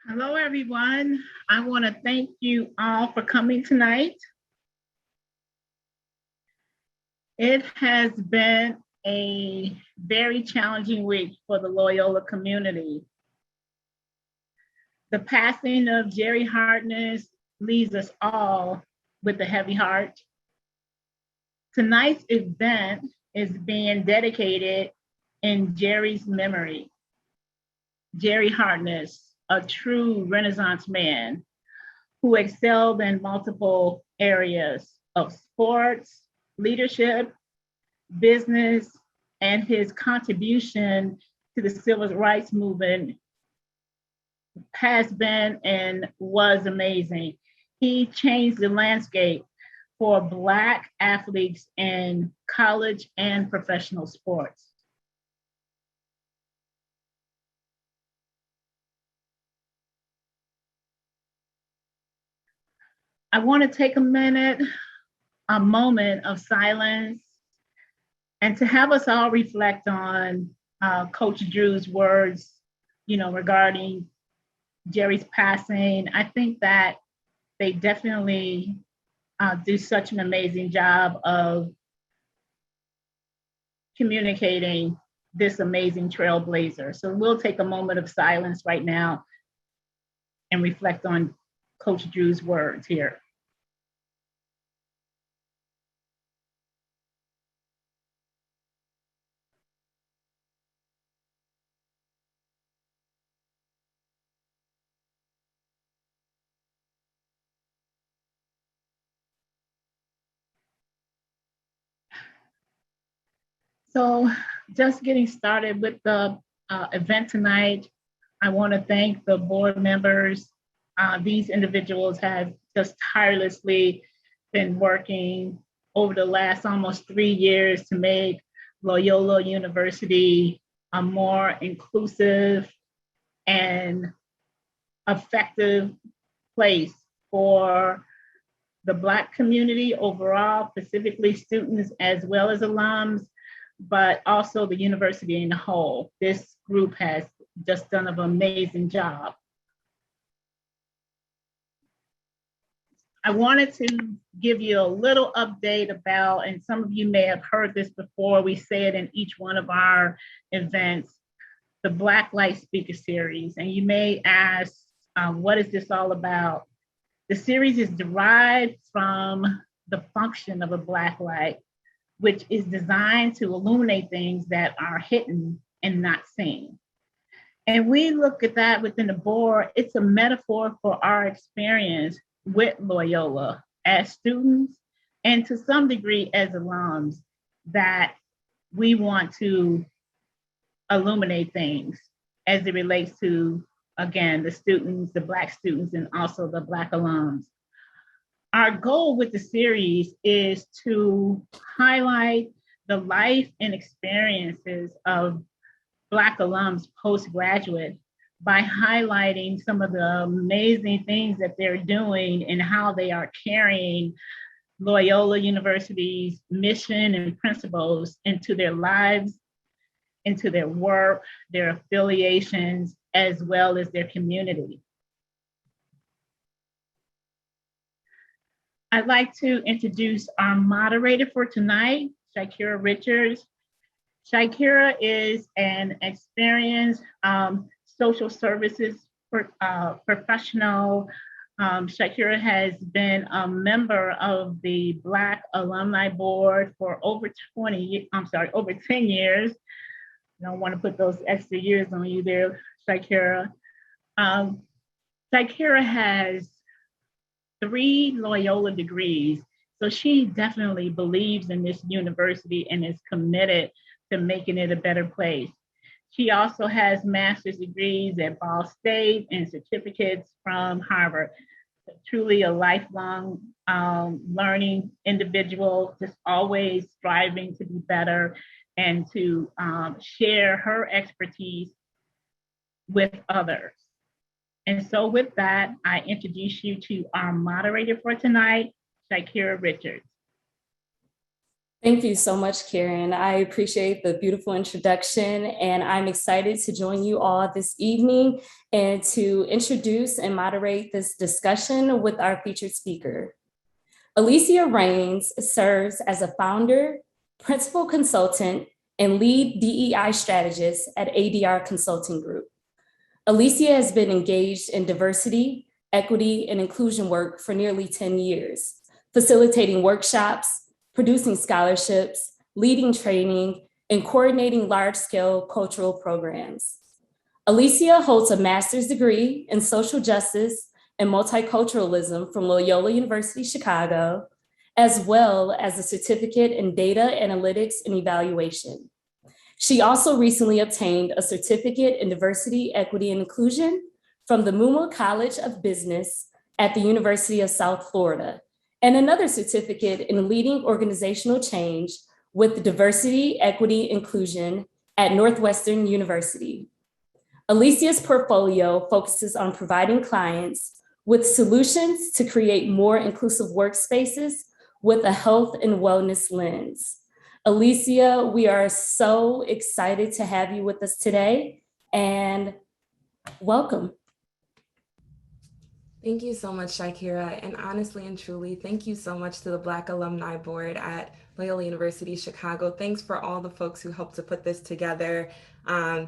Hello, everyone. I want to thank you all for coming tonight. It has been a very challenging week for the Loyola community. The passing of Jerry Hartness leaves us all with a heavy heart. Tonight's event is being dedicated in Jerry's memory. Jerry Hartness, a true Renaissance man who excelled in multiple areas of sports, leadership, business, and his contribution to the civil rights movement has been and was amazing. He changed the landscape for Black athletes in college and professional sports. I want to take a moment of silence, and to have us all reflect on Coach Drew's words, regarding Jerry's passing. I think that they definitely do such an amazing job of communicating this amazing trailblazer. So we'll take a moment of silence right now and reflect on Coach Drew's words here. So just getting started with the event tonight, I want to thank the board members. These individuals have just tirelessly been working over the last almost 3 years to make Loyola University a more inclusive and effective place for the Black community overall, specifically students as well as alums, but also the university in the whole. This group has just done an amazing job. I wanted to give you a little update about, and some of you may have heard this before, we say it in each one of our events, the Black Light Speaker Series. And you may ask, what is this all about? The series is derived from the function of a Black light, which is designed to illuminate things that are hidden and not seen. And we look at that within the board, it's a metaphor for our experience with Loyola as students and to some degree as alums, that we want to illuminate things as it relates to, again, the students, the Black students, and also the Black alums. Our goal with the series is to highlight the life and experiences of Black alums postgraduate by highlighting some of the amazing things that they're doing and how they are carrying Loyola University's mission and principles into their lives, into their work, their affiliations, as well as their community. I'd like to introduce our moderator for tonight, Shakira Richards. Shakira is an experienced social services professional. Shakira has been a member of the Black Alumni Board for over 10 years. I don't want to put those extra years on you there, Shakira. Shakira has 3 Loyola degrees, so she definitely believes in this university and is committed to making it a better place. She also has master's degrees at Ball State and certificates from Harvard. Truly a lifelong learning individual, just always striving to be better and to share her expertise with others. And so with that, I introduce you to our moderator for tonight, Shakira Richards. Thank you so much, Karen. I appreciate the beautiful introduction, and I'm excited to join you all this evening and to introduce and moderate this discussion with our featured speaker. Alyscia Raines serves as a founder, principal consultant, and lead DEI strategist at ADR Consulting Group. Alyscia has been engaged in diversity, equity, and inclusion work for nearly 10 years, facilitating workshops, producing scholarships, leading training, and coordinating large-scale cultural programs. Alyscia holds a master's degree in social justice and multiculturalism from Loyola University, Chicago, as well as a certificate in data analytics and evaluation. She also recently obtained a certificate in diversity, equity, and inclusion from the Muma College of Business at the University of South Florida, and another certificate in leading organizational change with diversity, equity, inclusion at Northwestern University. Alyscia's portfolio focuses on providing clients with solutions to create more inclusive workspaces with a health and wellness lens. Alyscia, we are so excited to have you with us today, and welcome. Thank you so much, Shakira. And honestly and truly, thank you so much to the Black Alumni Board at Loyola University, Chicago. Thanks for all the folks who helped to put this together.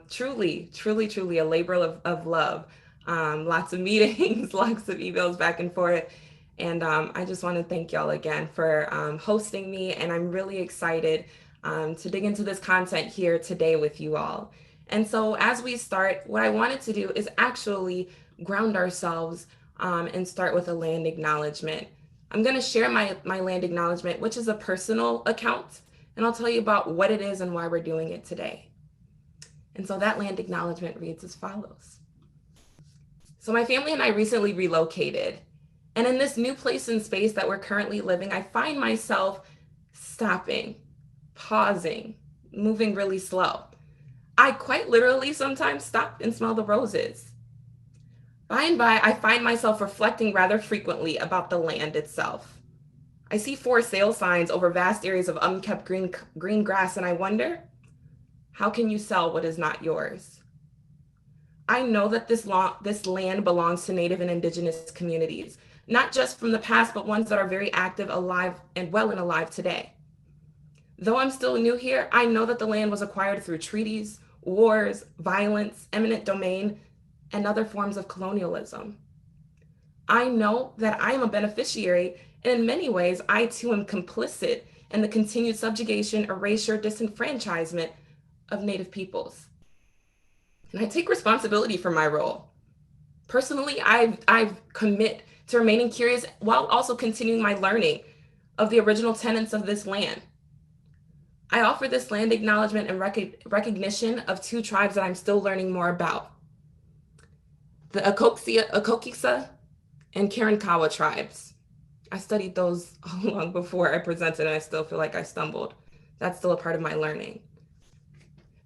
Truly a labor of love. Lots of meetings, lots of emails back and forth. And I just want to thank y'all again for hosting me. And I'm really excited to dig into this content here today with you all. And so as we start, what I wanted to do is actually ground ourselves and start with a land acknowledgement. I'm going to share my land acknowledgement, which is a personal account, and I'll tell you about what it is and why we're doing it today. And so that land acknowledgement reads as follows. So my family and I recently relocated, and in this new place and space that we're currently living, I find myself stopping, pausing, moving really slow. I quite literally sometimes stop and smell the roses. By and by, I find myself reflecting rather frequently about the land itself. I see for sale signs over vast areas of unkept green grass, and I wonder, how can you sell what is not yours? I know that this land belongs to Native and Indigenous communities, not just from the past, but ones that are very active, alive, and well and alive today. Though I'm still new here, I know that the land was acquired through treaties, wars, violence, eminent domain, and other forms of colonialism. I know that I am a beneficiary, and in many ways, I too am complicit in the continued subjugation, erasure, disenfranchisement of Native peoples. And I take responsibility for my role. Personally, I commit to remaining curious while also continuing my learning of the original tenets of this land. I offer this land acknowledgement and recognition of two tribes that I'm still learning more about. The Akokisa and Karankawa tribes. I studied those long before I presented, and I still feel like I stumbled. That's still a part of my learning.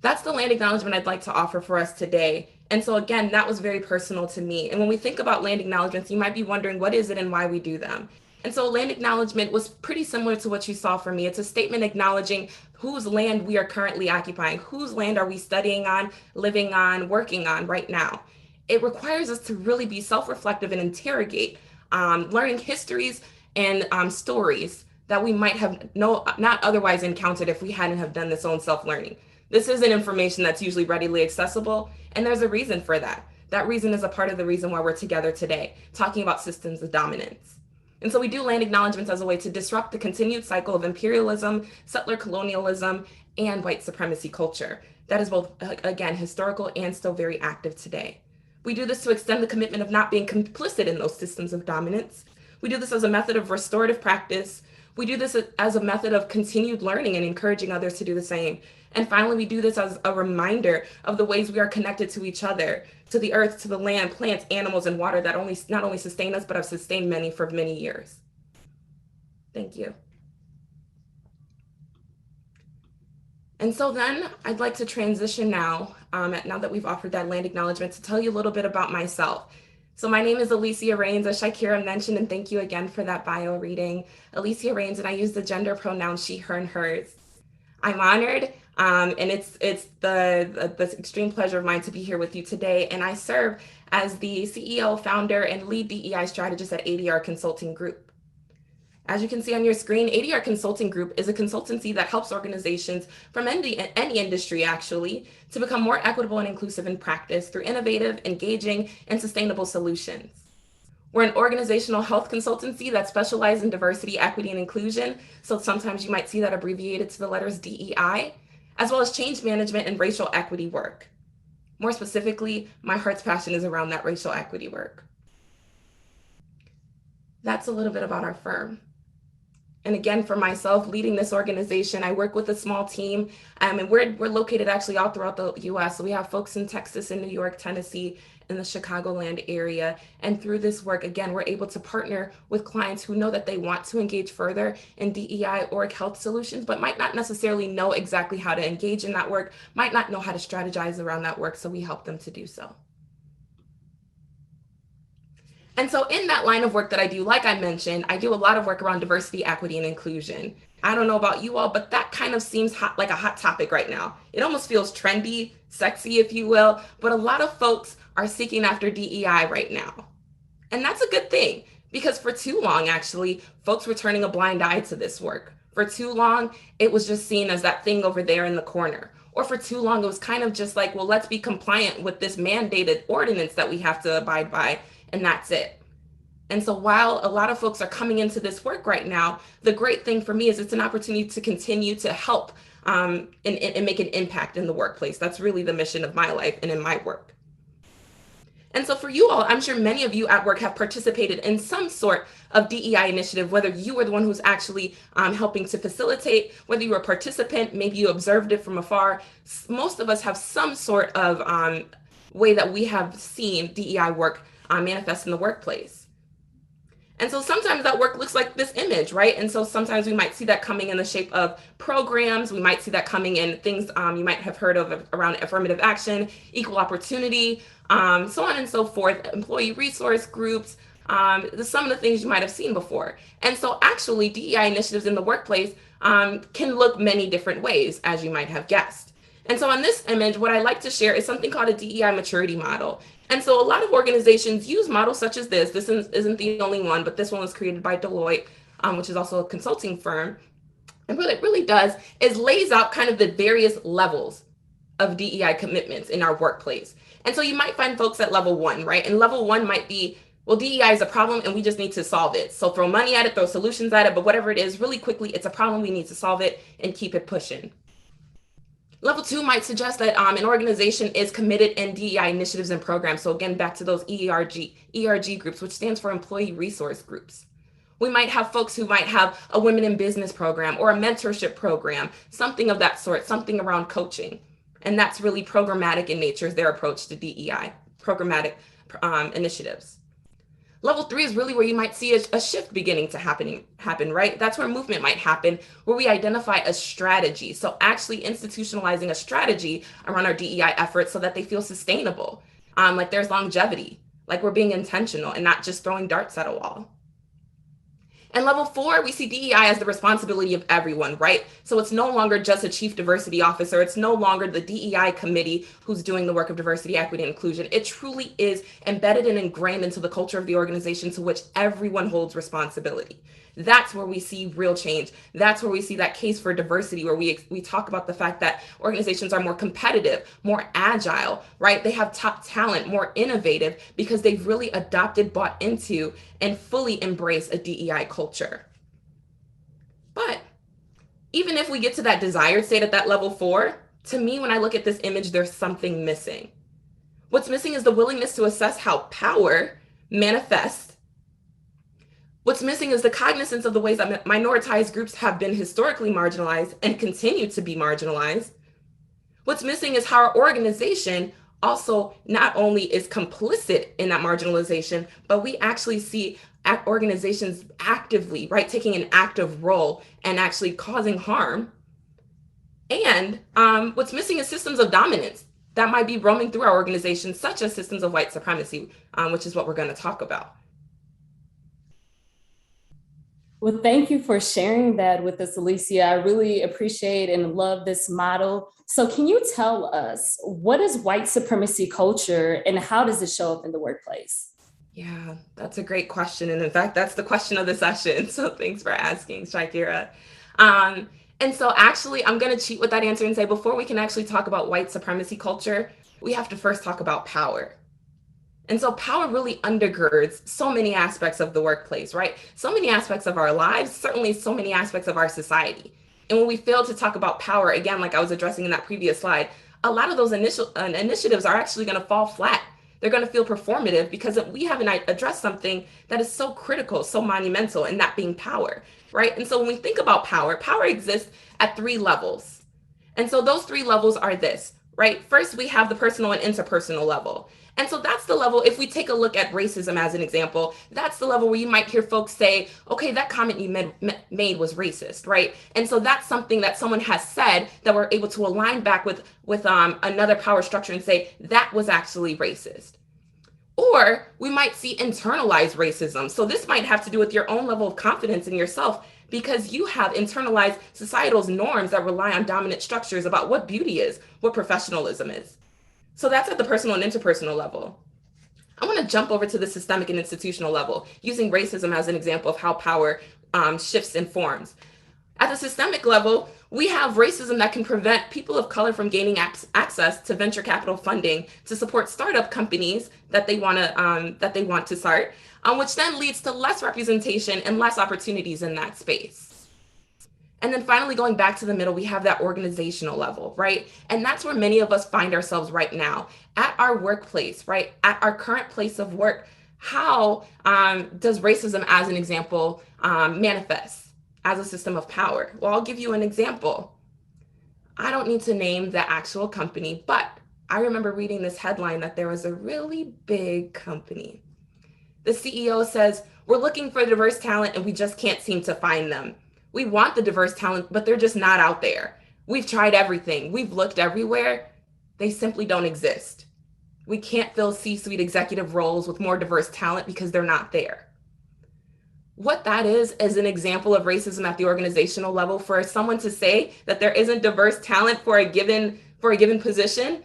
That's the land acknowledgement I'd like to offer for us today. And so again, that was very personal to me. And when we think about land acknowledgements, you might be wondering, what is it and why we do them? And so land acknowledgement was pretty similar to what you saw for me. It's a statement acknowledging whose land we are currently occupying, whose land are we studying on, living on, working on right now. It requires us to really be self-reflective and interrogate learning histories and stories that we might have not otherwise encountered if we hadn't have done this own self-learning. This isn't information that's usually readily accessible, and there's a reason for that. That reason is a part of the reason why we're together today, talking about systems of dominance. And so we do land acknowledgements as a way to disrupt the continued cycle of imperialism, settler colonialism, and white supremacy culture. That is both, again, historical and still very active today. We do this to extend the commitment of not being complicit in those systems of dominance. We do this as a method of restorative practice. We do this as a method of continued learning and encouraging others to do the same. And finally, we do this as a reminder of the ways we are connected to each other, to the earth, to the land, plants, animals, and water that not only sustain us, but have sustained many for many years. Thank you. And so then I'd like to transition now, now that we've offered that land acknowledgement, to tell you a little bit about myself. So my name is Alyscia Raines, as Shakira mentioned, and thank you again for that bio reading. Alyscia Raines, and I use the gender pronouns she, her, and hers. I'm honored, and it's the extreme pleasure of mine to be here with you today. And I serve as the CEO, founder, and lead DEI strategist at ADR Consulting Group. As you can see on your screen, ADR Consulting Group is a consultancy that helps organizations from any industry, actually, to become more equitable and inclusive in practice through innovative, engaging, and sustainable solutions. We're an organizational health consultancy that specializes in diversity, equity, and inclusion, so sometimes you might see that abbreviated to the letters DEI, as well as change management and racial equity work. More specifically, my heart's passion is around that racial equity work. That's a little bit about our firm. And again, for myself, leading this organization, I work with a small team, and we're located actually all throughout the US. So we have folks in Texas and New York, Tennessee, in the Chicagoland area. And through this work, again, we're able to partner with clients who know that they want to engage further in DEI org health solutions, but might not necessarily know exactly how to engage in that work, might not know how to strategize around that work. So we help them to do so. And so in that line of work that I do, like I mentioned, I do a lot of work around diversity, equity, and inclusion. I don't know about you all, but that kind of seems like a hot topic right now. It almost feels trendy, sexy, if you will, but a lot of folks are seeking after DEI right now. And that's a good thing, because for too long, actually, folks were turning a blind eye to this work. For too long, it was just seen as that thing over there in the corner. Or for too long, it was kind of just like, well, let's be compliant with this mandated ordinance that we have to abide by, and that's it. And so while a lot of folks are coming into this work right now, the great thing for me is it's an opportunity to continue to help and make an impact in the workplace. That's really the mission of my life and in my work. And so for you all, I'm sure many of you at work have participated in some sort of DEI initiative, whether you were the one who's actually helping to facilitate, whether you were a participant, maybe you observed it from afar. Most of us have some sort of way that we have seen DEI work manifest in the workplace. And so sometimes that work looks like this image, right? And so sometimes we might see that coming in the shape of programs. We might see that coming in things you might have heard of around affirmative action, equal opportunity, so on and so forth, employee resource groups, some of the things you might have seen before. And so actually DEI initiatives in the workplace can look many different ways, as you might have guessed. And so on this image, what I like to share is something called a DEI maturity model. And so a lot of organizations use models such as this. This isn't the only one, but this one was created by Deloitte, which is also a consulting firm. And what it really does is lays out kind of the various levels of DEI commitments in our workplace. And so you might find folks at level 1, right? And level 1 might be, well, DEI is a problem and we just need to solve it. So throw money at it, throw solutions at it, but whatever it is, really quickly, it's a problem, we need to solve it and keep it pushing. Level 2 might suggest that an organization is committed in DEI initiatives and programs. So again, back to those ERG groups, which stands for employee resource groups. We might have folks who might have a women in business program or a mentorship program, something of that sort, something around coaching. And that's really programmatic in nature, is their approach to DEI, programmatic initiatives. Level 3 is really where you might see a shift beginning to happen, right? That's where movement might happen, where we identify a strategy. So actually institutionalizing a strategy around our DEI efforts so that they feel sustainable, like there's longevity, like we're being intentional and not just throwing darts at a wall. And level 4, we see DEI as the responsibility of everyone, right? So it's no longer just a chief diversity officer. It's no longer the DEI committee who's doing the work of diversity, equity, and inclusion. It truly is embedded and ingrained into the culture of the organization to which everyone holds responsibility. That's where we see real change. That's where we see that case for diversity, where we talk about the fact that organizations are more competitive, more agile, right? They have top talent, more innovative, because they've really adopted, bought into, and fully embraced a DEI culture. But even if we get to that desired state at that level 4, to me, when I look at this image, there's something missing. What's missing is the willingness to assess how power manifests. What's missing is the cognizance of the ways that minoritized groups have been historically marginalized and continue to be marginalized. What's missing is how our organization also not only is complicit in that marginalization, but we actually see organizations actively, right, taking an active role and actually causing harm. And what's missing is systems of dominance that might be roaming through our organization, such as systems of white supremacy, which is what we're going to talk about. Well, thank you for sharing that with us, Alyscia. I really appreciate and love this model. So can you tell us, what is white supremacy culture and how does it show up in the workplace? Yeah, that's a great question. And in fact, that's the question of the session. So thanks for asking, Shakira. And so actually, I'm going to cheat with that answer and say, before we can actually talk about white supremacy culture, we have to first talk about power. And so power really undergirds so many aspects of the workplace, right? So many aspects of our lives, certainly so many aspects of our society. And when we fail to talk about power, again, like I was addressing in that previous slide, a lot of those initiatives are actually going to fall flat. They're going to feel performative because we haven't addressed something that is so critical, so monumental, and that being power, right? And so when we think about power, power exists at 3 levels. And so those 3 levels are this, right? First, we have the personal and interpersonal level. And so that's the level, if we take a look at racism as an example, that's the level where you might hear folks say, okay, that comment you made was racist, right? And so that's something that someone has said that we're able to align back with another power structure and say, that was actually racist. Or we might see internalized racism. So this might have to do with your own level of confidence in yourself because you have internalized societal norms that rely on dominant structures about what beauty is, what professionalism is. So that's at the personal and interpersonal level. I want to jump over to the systemic and institutional level, using racism as an example of how power shifts and forms. At the systemic level, we have racism that can prevent people of color from gaining access to venture capital funding to support startup companies that they want to start, which then leads to less representation and less opportunities in that space. And then finally, going back to the middle, we have that organizational level, right? And that's where many of us find ourselves right now at our workplace, right? At our current place of work. How does racism, as an example, manifest as a system of power? Well, I'll give you an example. I don't need to name the actual company, but I remember reading this headline that there was a really big company. The CEO says, we're looking for diverse talent and we just can't seem to find them. We want the diverse talent, but they're just not out there. We've tried everything. We've looked everywhere. They simply don't exist. We can't fill C-suite executive roles with more diverse talent because they're not there. What that is an example of racism at the organizational level. For someone to say that there isn't diverse talent for a given position.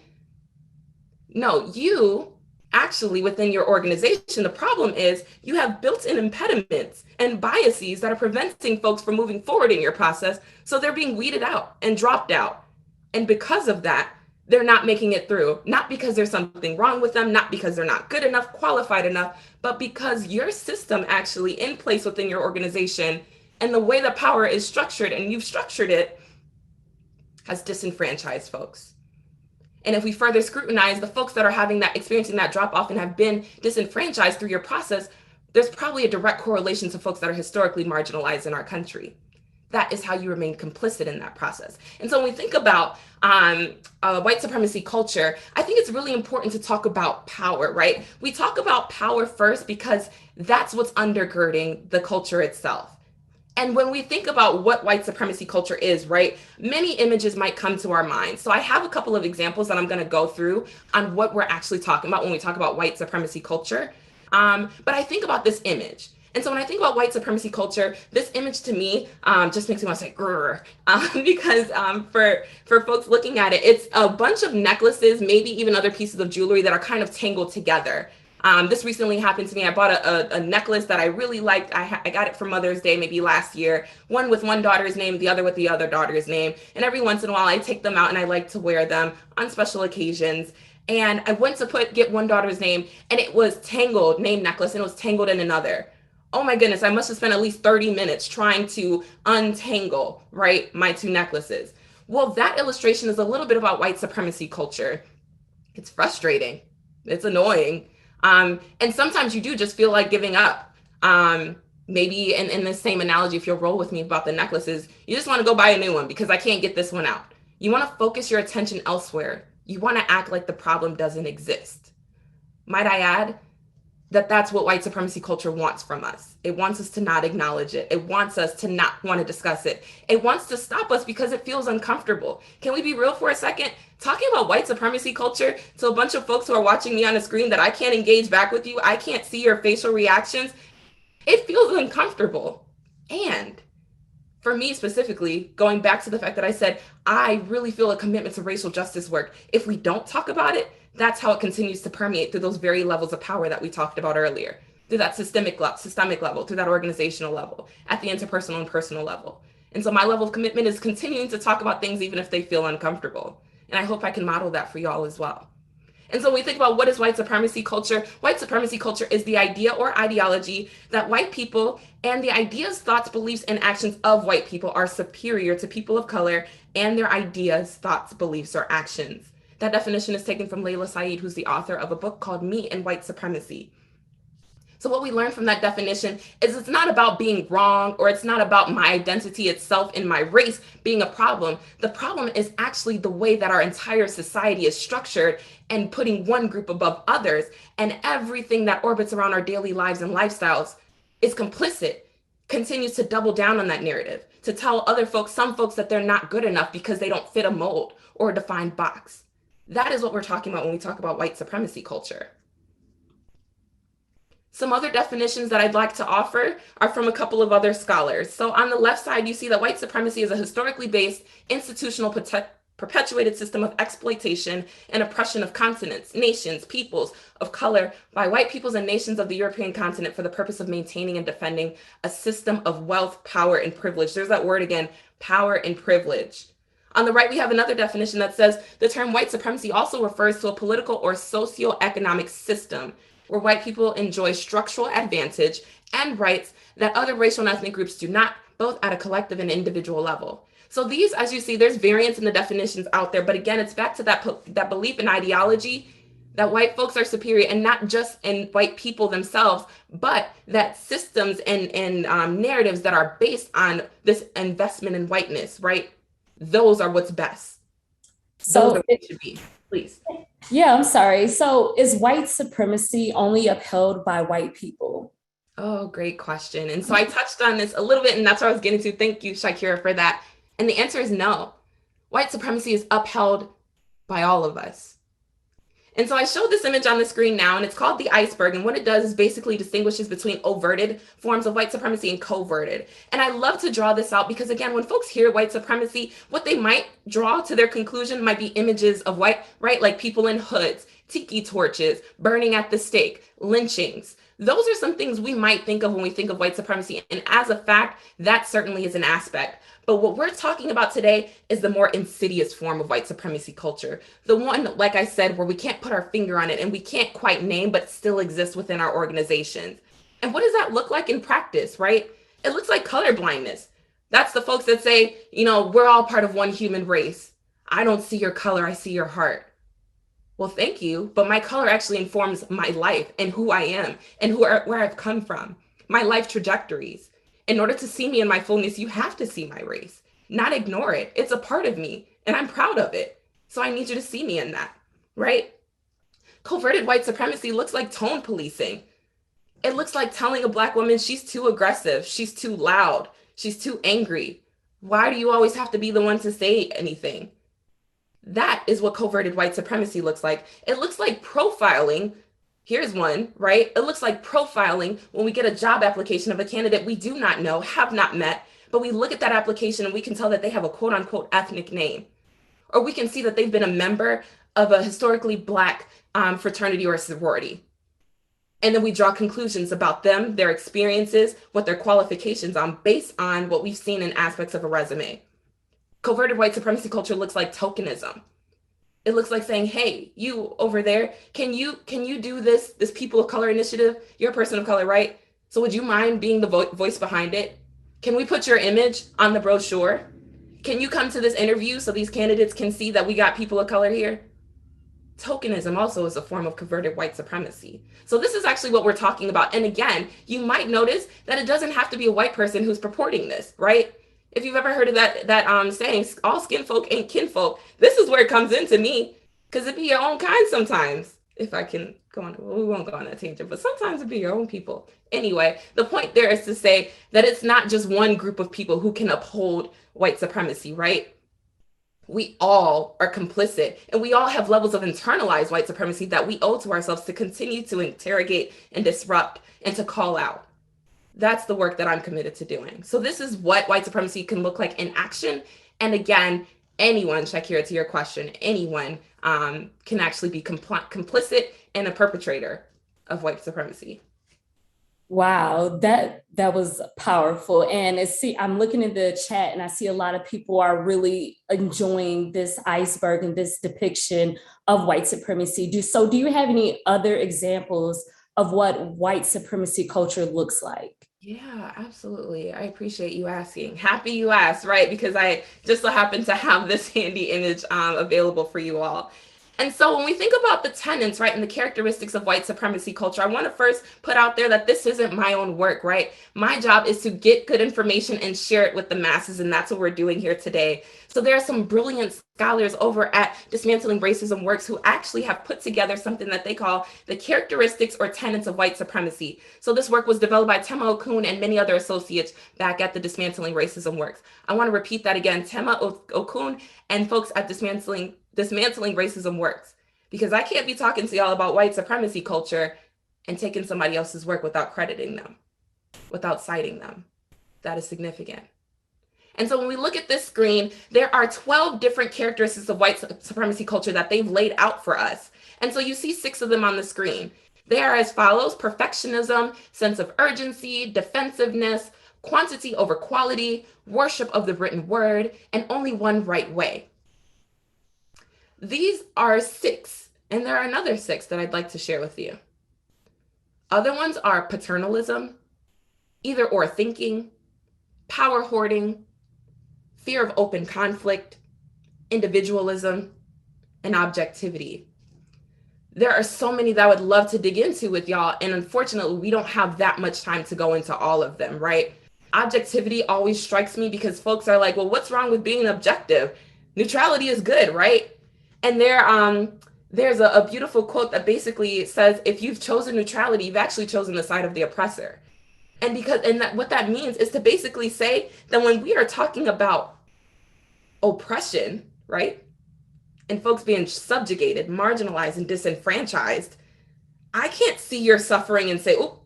No, you actually within your organization, the problem is you have built-in impediments and biases that are preventing folks from moving forward in your process. So they're being weeded out and dropped out. And because of that, they're not making it through, not because there's something wrong with them, not because they're not good enough, qualified enough, but because your system actually in place within your organization and the way the power is structured and you've structured it has disenfranchised folks. And if we further scrutinize the folks that are experiencing that drop off and have been disenfranchised through your process, there's probably a direct correlation to folks that are historically marginalized in our country. That is how you remain complicit in that process. And so when we think about white supremacy culture, I think it's really important to talk about power, right? We talk about power first because that's what's undergirding the culture itself. And when we think about what white supremacy culture is, right, many images might come to our mind. So I have a couple of examples that I'm going to go through on what we're actually talking about when we talk about white supremacy culture. But I think about this image. And so when I think about white supremacy culture, this image to me just makes me want to say, grrr, because for folks looking at it, it's a bunch of necklaces, maybe even other pieces of jewelry that are kind of tangled together. This recently happened to me. I bought a necklace that I really liked. I got it for Mother's Day, maybe last year, one with one daughter's name, the other with the other daughter's name. And every once in a while I take them out and I like to wear them on special occasions. And I went to get one daughter's name and it was tangled, name necklace, and it was tangled in another. Oh my goodness, I must have spent at least 30 minutes trying to untangle, right, my 2 necklaces. Well, that illustration is a little bit about white supremacy culture. It's frustrating. It's annoying. And sometimes you do just feel like giving up. Maybe in the same analogy, if you'll roll with me about the necklaces, you just want to go buy a new one because I can't get this one out. You want to focus your attention elsewhere. You want to act like the problem doesn't exist. Might I add, that's what white supremacy culture wants from us. It wants us to not acknowledge it. It wants us to not want to discuss it. It wants to stop us because it feels uncomfortable. Can we be real for a second? Talking about white supremacy culture to a bunch of folks who are watching me on a screen that I can't engage back with you, I can't see your facial reactions, it feels uncomfortable. And for me specifically, going back to the fact that I said, I really feel a commitment to racial justice work. If we don't talk about it, that's how it continues to permeate through those very levels of power that we talked about earlier, through that systemic level, through that organizational level, at the interpersonal and personal level. And so my level of commitment is continuing to talk about things even if they feel uncomfortable. And I hope I can model that for y'all as well. And so when we think about what is white supremacy culture is the idea or ideology that white people and the ideas, thoughts, beliefs, and actions of white people are superior to people of color and their ideas, thoughts, beliefs, or actions. That definition is taken from Layla Saeed, who's the author of a book called Me and White Supremacy. So what we learn from that definition is it's not about being wrong, or it's not about my identity itself and my race being a problem. The problem is actually the way that our entire society is structured and putting one group above others, and everything that orbits around our daily lives and lifestyles is complicit, continues to double down on that narrative, to tell other folks, some folks, that they're not good enough because they don't fit a mold or a defined box. That is what we're talking about when we talk about white supremacy culture. Some other definitions that I'd like to offer are from a couple of other scholars. So on the left side, you see that white supremacy is a historically based, institutional, perpetuated system of exploitation and oppression of continents, nations, peoples of color by white peoples and nations of the European continent for the purpose of maintaining and defending a system of wealth, power, and privilege. There's that word again, power and privilege. On the right, we have another definition that says the term white supremacy also refers to a political or socioeconomic system where white people enjoy structural advantage and rights that other racial and ethnic groups do not, both at a collective and individual level. So these, as you see, there's variance in the definitions out there, but again, it's back to that belief and ideology that white folks are superior, and not just in white people themselves, but that systems and narratives that are based on this investment in whiteness, right? Those are what's best. So it should be, please. Yeah, I'm sorry. So is white supremacy only upheld by white people? Oh, great question. And so I touched on this a little bit, and that's what I was getting to. Thank you, Shakira, for that. And the answer is no. White supremacy is upheld by all of us. And so I showed this image on the screen now, and it's called the iceberg. And what it does is basically distinguishes between overted forms of white supremacy and coverted. And I love to draw this out because, again, when folks hear white supremacy, what they might draw to their conclusion might be images of white, right? Like people in hoods, tiki torches, burning at the stake, lynchings. Those are some things we might think of when we think of white supremacy. And as a fact, that certainly is an aspect. But what we're talking about today is the more insidious form of white supremacy culture. The one, like I said, where we can't put our finger on it and we can't quite name, but still exists within our organizations. And what does that look like in practice, right? It looks like colorblindness. That's the folks that say, we're all part of one human race. I don't see your color, I see your heart. Well, thank you, but my color actually informs my life and who I am and where I've come from, my life trajectories. In order to see me in my fullness, you have to see my race, not ignore it. It's a part of me, and I'm proud of it. So I need you to see me in that, right? Coverted white supremacy looks like tone policing. It looks like telling a Black woman she's too aggressive, she's too loud, she's too angry. Why do you always have to be the one to say anything? That is what coverted white supremacy looks like. It looks like profiling. Here's one, right? It looks like profiling when we get a job application of a candidate we do not know, have not met, but we look at that application and we can tell that they have a quote unquote ethnic name. Or we can see that they've been a member of a historically Black fraternity or sorority. And then we draw conclusions about them, their experiences, what their qualifications are based on what we've seen in aspects of a resume. Coverted white supremacy culture looks like tokenism. It looks like saying, hey, you over there, can you do this people of color initiative? You're a person of color, right? So would you mind being the voice behind it? Can we put your image on the brochure? Can you come to this interview so these candidates can see that we got people of color here? Tokenism also is a form of converted white supremacy. So this is actually what we're talking about. And again, you might notice that it doesn't have to be a white person who's purporting this, right? If you've ever heard of that saying, all skin folk ain't kinfolk, this is where it comes into me, because it be your own kind sometimes. if I can go on, well, we won't go on that tangent, but sometimes it be your own people. Anyway, the point there is to say that it's not just one group of people who can uphold white supremacy, right? We all are complicit, and we all have levels of internalized white supremacy that we owe to ourselves to continue to interrogate and disrupt and to call out. That's the work that I'm committed to doing. So this is what white supremacy can look like in action. And again, anyone, Shakira, to your question, anyone can actually be complicit and a perpetrator of white supremacy. Wow, that was powerful. And I'm looking in the chat and I see a lot of people are really enjoying this iceberg and this depiction of white supremacy. Do you have any other examples of what white supremacy culture looks like? Yeah, absolutely. I appreciate you asking. Happy you asked, right? Because I just so happen to have this handy image available for you all. And so when we think about the tenets, right, and the characteristics of white supremacy culture, I want to first put out there that this isn't my own work, right? My job is to get good information and share it with the masses, and that's what we're doing here today. So there are some brilliant scholars over at Dismantling Racism Works who actually have put together something that they call the characteristics or tenets of white supremacy. So this work was developed by Tema Okun and many other associates back at the Dismantling Racism Works. I want to repeat that again, Tema Okun and folks at Dismantling Racism Works, because I can't be talking to y'all about white supremacy culture and taking somebody else's work without crediting them, without citing them. That is significant. And so when we look at this screen, there are 12 different characteristics of white supremacy culture that they've laid out for us. And so you see 6 of them on the screen. They are as follows: perfectionism, sense of urgency, defensiveness, quantity over quality, worship of the written word, and only one right way. These are 6, and there are another 6 that I'd like to share with you. Other ones are paternalism, either or thinking, power hoarding, fear of open conflict, individualism, and objectivity. There are so many that I would love to dig into with y'all, and unfortunately, we don't have that much time to go into all of them, right? Objectivity always strikes me because folks are like, well, what's wrong with being objective? Neutrality is good, right? And there's a beautiful quote that basically says, if you've chosen neutrality, you've actually chosen the side of the oppressor. And what that means is to basically say that when we are talking about oppression, right, and folks being subjugated, marginalized, and disenfranchised, I can't see your suffering and say, oh,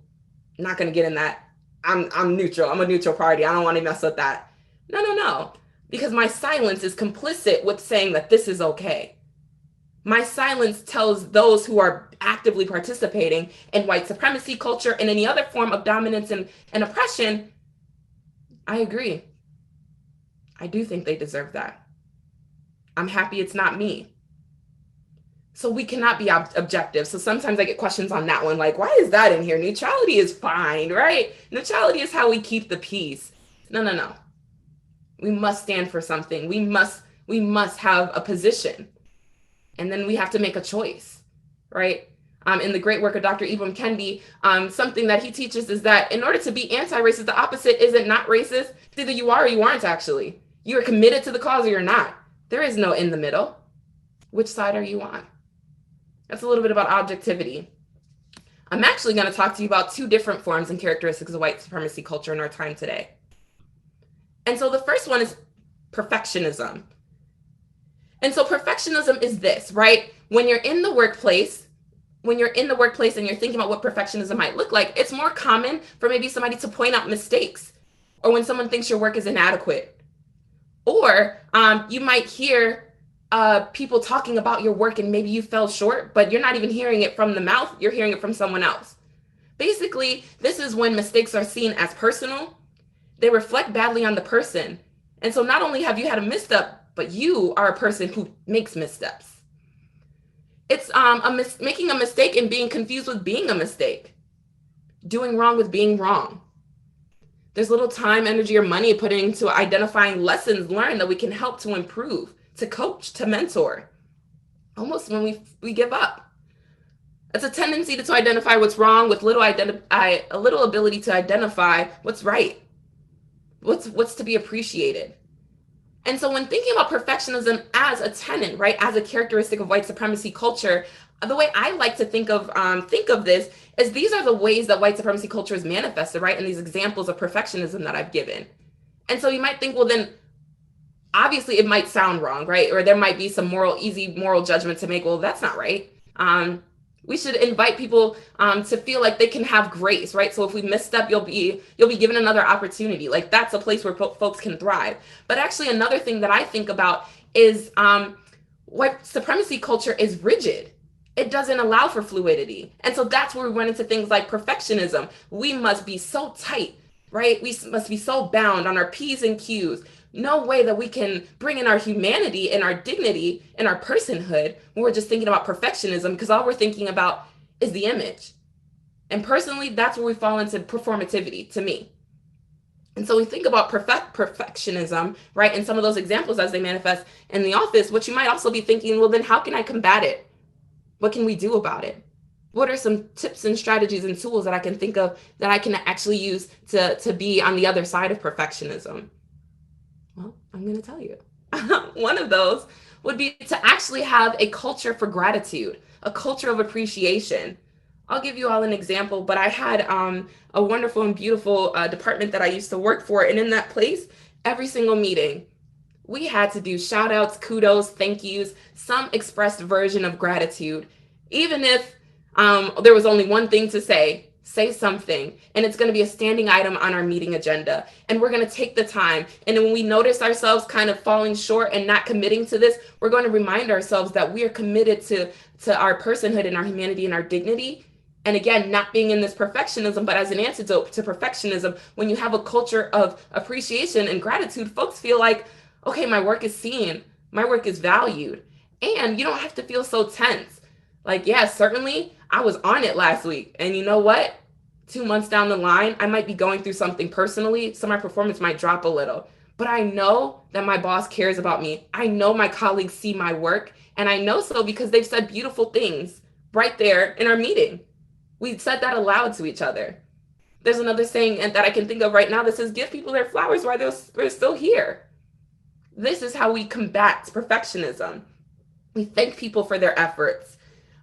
not going to get in that. I'm neutral. I'm a neutral party. I don't want to mess with that. No. Because my silence is complicit with saying that this is okay. My silence tells those who are actively participating in white supremacy culture and any other form of dominance and oppression, I agree. I do think they deserve that. I'm happy it's not me. So we cannot be objective. So sometimes I get questions on that one, like, why is that in here? Neutrality is fine, right? Neutrality is how we keep the peace. No. We must stand for something. We must have a position. And then we have to make a choice, right? In the great work of Dr. Ibram Kendi, something that he teaches is that in order to be anti-racist, the opposite isn't not racist. It's either you are or you aren't, actually. You are committed to the cause or you're not. There is no in the middle. Which side are you on? That's a little bit about objectivity. I'm actually going to talk to you about 2 different forms and characteristics of white supremacy culture in our time today. And so the first one is perfectionism. And so perfectionism is this, right? When you're in the workplace and you're thinking about what perfectionism might look like, it's more common for maybe somebody to point out mistakes, or when someone thinks your work is inadequate. Or you might hear people talking about your work and maybe you fell short, but you're not even hearing it from the mouth, you're hearing it from someone else. Basically, this is when mistakes are seen as personal. They reflect badly on the person. And so not only have you had a misstep, but you are a person who makes missteps. It's making a mistake and being confused with being a mistake. Doing wrong with being wrong. There's little time, energy, or money put into identifying lessons learned that we can help to improve, to coach, to mentor. Almost when we give up. It's a tendency to identify what's wrong with a little ability to identify what's right, what's to be appreciated. And so when thinking about perfectionism as a tenet, right, as a characteristic of white supremacy culture, the way I like to think of this is these are the ways that white supremacy culture is manifested, right? And these examples of perfectionism that I've given. And so you might think, well, then obviously it might sound wrong, right? Or there might be some easy moral judgment to make. Well, that's not right. We should invite people to feel like they can have grace, right? So if we misstep, you'll be given another opportunity. Like that's a place where folks can thrive. But actually, another thing that I think about is white supremacy culture is rigid. It doesn't allow for fluidity. And so that's where we run into things like perfectionism. We must be so tight, right? We must be so bound on our P's and Q's. No way that we can bring in our humanity and our dignity and our personhood when we're just thinking about perfectionism, because all we're thinking about is the image. And personally, that's where we fall into performativity to me. And so we think about perfectionism, right? And some of those examples as they manifest in the office, what you might also be thinking, well, then how can I combat it? What can we do about it? What are some tips and strategies and tools that I can think of that I can actually use to be on the other side of perfectionism? Well, I'm going to tell you. One of those would be to actually have a culture for gratitude, a culture of appreciation. I'll give you all an example, but I had a wonderful and beautiful department that I used to work for. And in that place, every single meeting, we had to do shout outs, kudos, thank yous, some expressed version of gratitude. Even if there was only one thing to say something, and it's going to be a standing item on our meeting agenda. And we're going to take the time. And then when we notice ourselves kind of falling short and not committing to this, we're going to remind ourselves that we are committed to our personhood and our humanity and our dignity. And again, not being in this perfectionism, but as an antidote to perfectionism, when you have a culture of appreciation and gratitude, folks feel like, okay, my work is seen, my work is valued, and you don't have to feel so tense. Like, yeah, certainly I was on it last week. And you know what? 2 months down the line, I might be going through something personally, so my performance might drop a little. But I know that my boss cares about me. I know my colleagues see my work, and I know so because they've said beautiful things right there in our meeting. We said that aloud to each other. There's another saying that I can think of right now that says, give people their flowers while they're still here. This is how we combat perfectionism. We thank people for their efforts.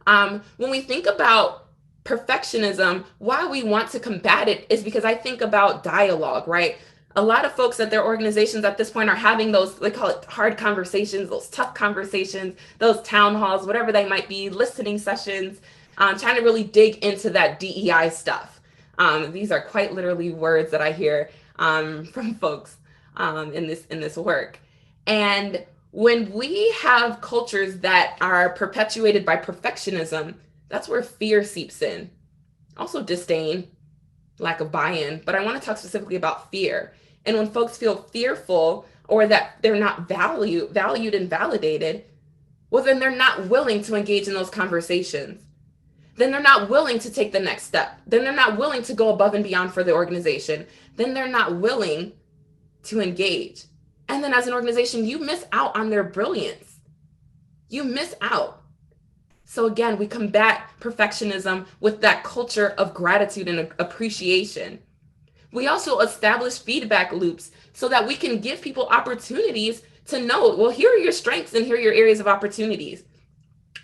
When we think about perfectionism, why we want to combat it is because I think about dialogue, right? A lot of folks at their organizations at this point are having those, they call it hard conversations, those tough conversations, those town halls, whatever they might be, listening sessions, trying to really dig into that DEI stuff. These are quite literally words that I hear from folks in this work. And when we have cultures that are perpetuated by perfectionism, that's where fear seeps in. Also disdain, lack of buy-in, but I want to talk specifically about fear. And when folks feel fearful or that they're not valued and validated, well, then they're not willing to engage in those conversations. Then they're not willing to take the next step. Then they're not willing to go above and beyond for the organization. Then they're not willing to engage. And then as an organization, you miss out on their brilliance. You miss out. So again, we combat perfectionism with that culture of gratitude and appreciation. We also establish feedback loops so that we can give people opportunities to know, well, here are your strengths and here are your areas of opportunities.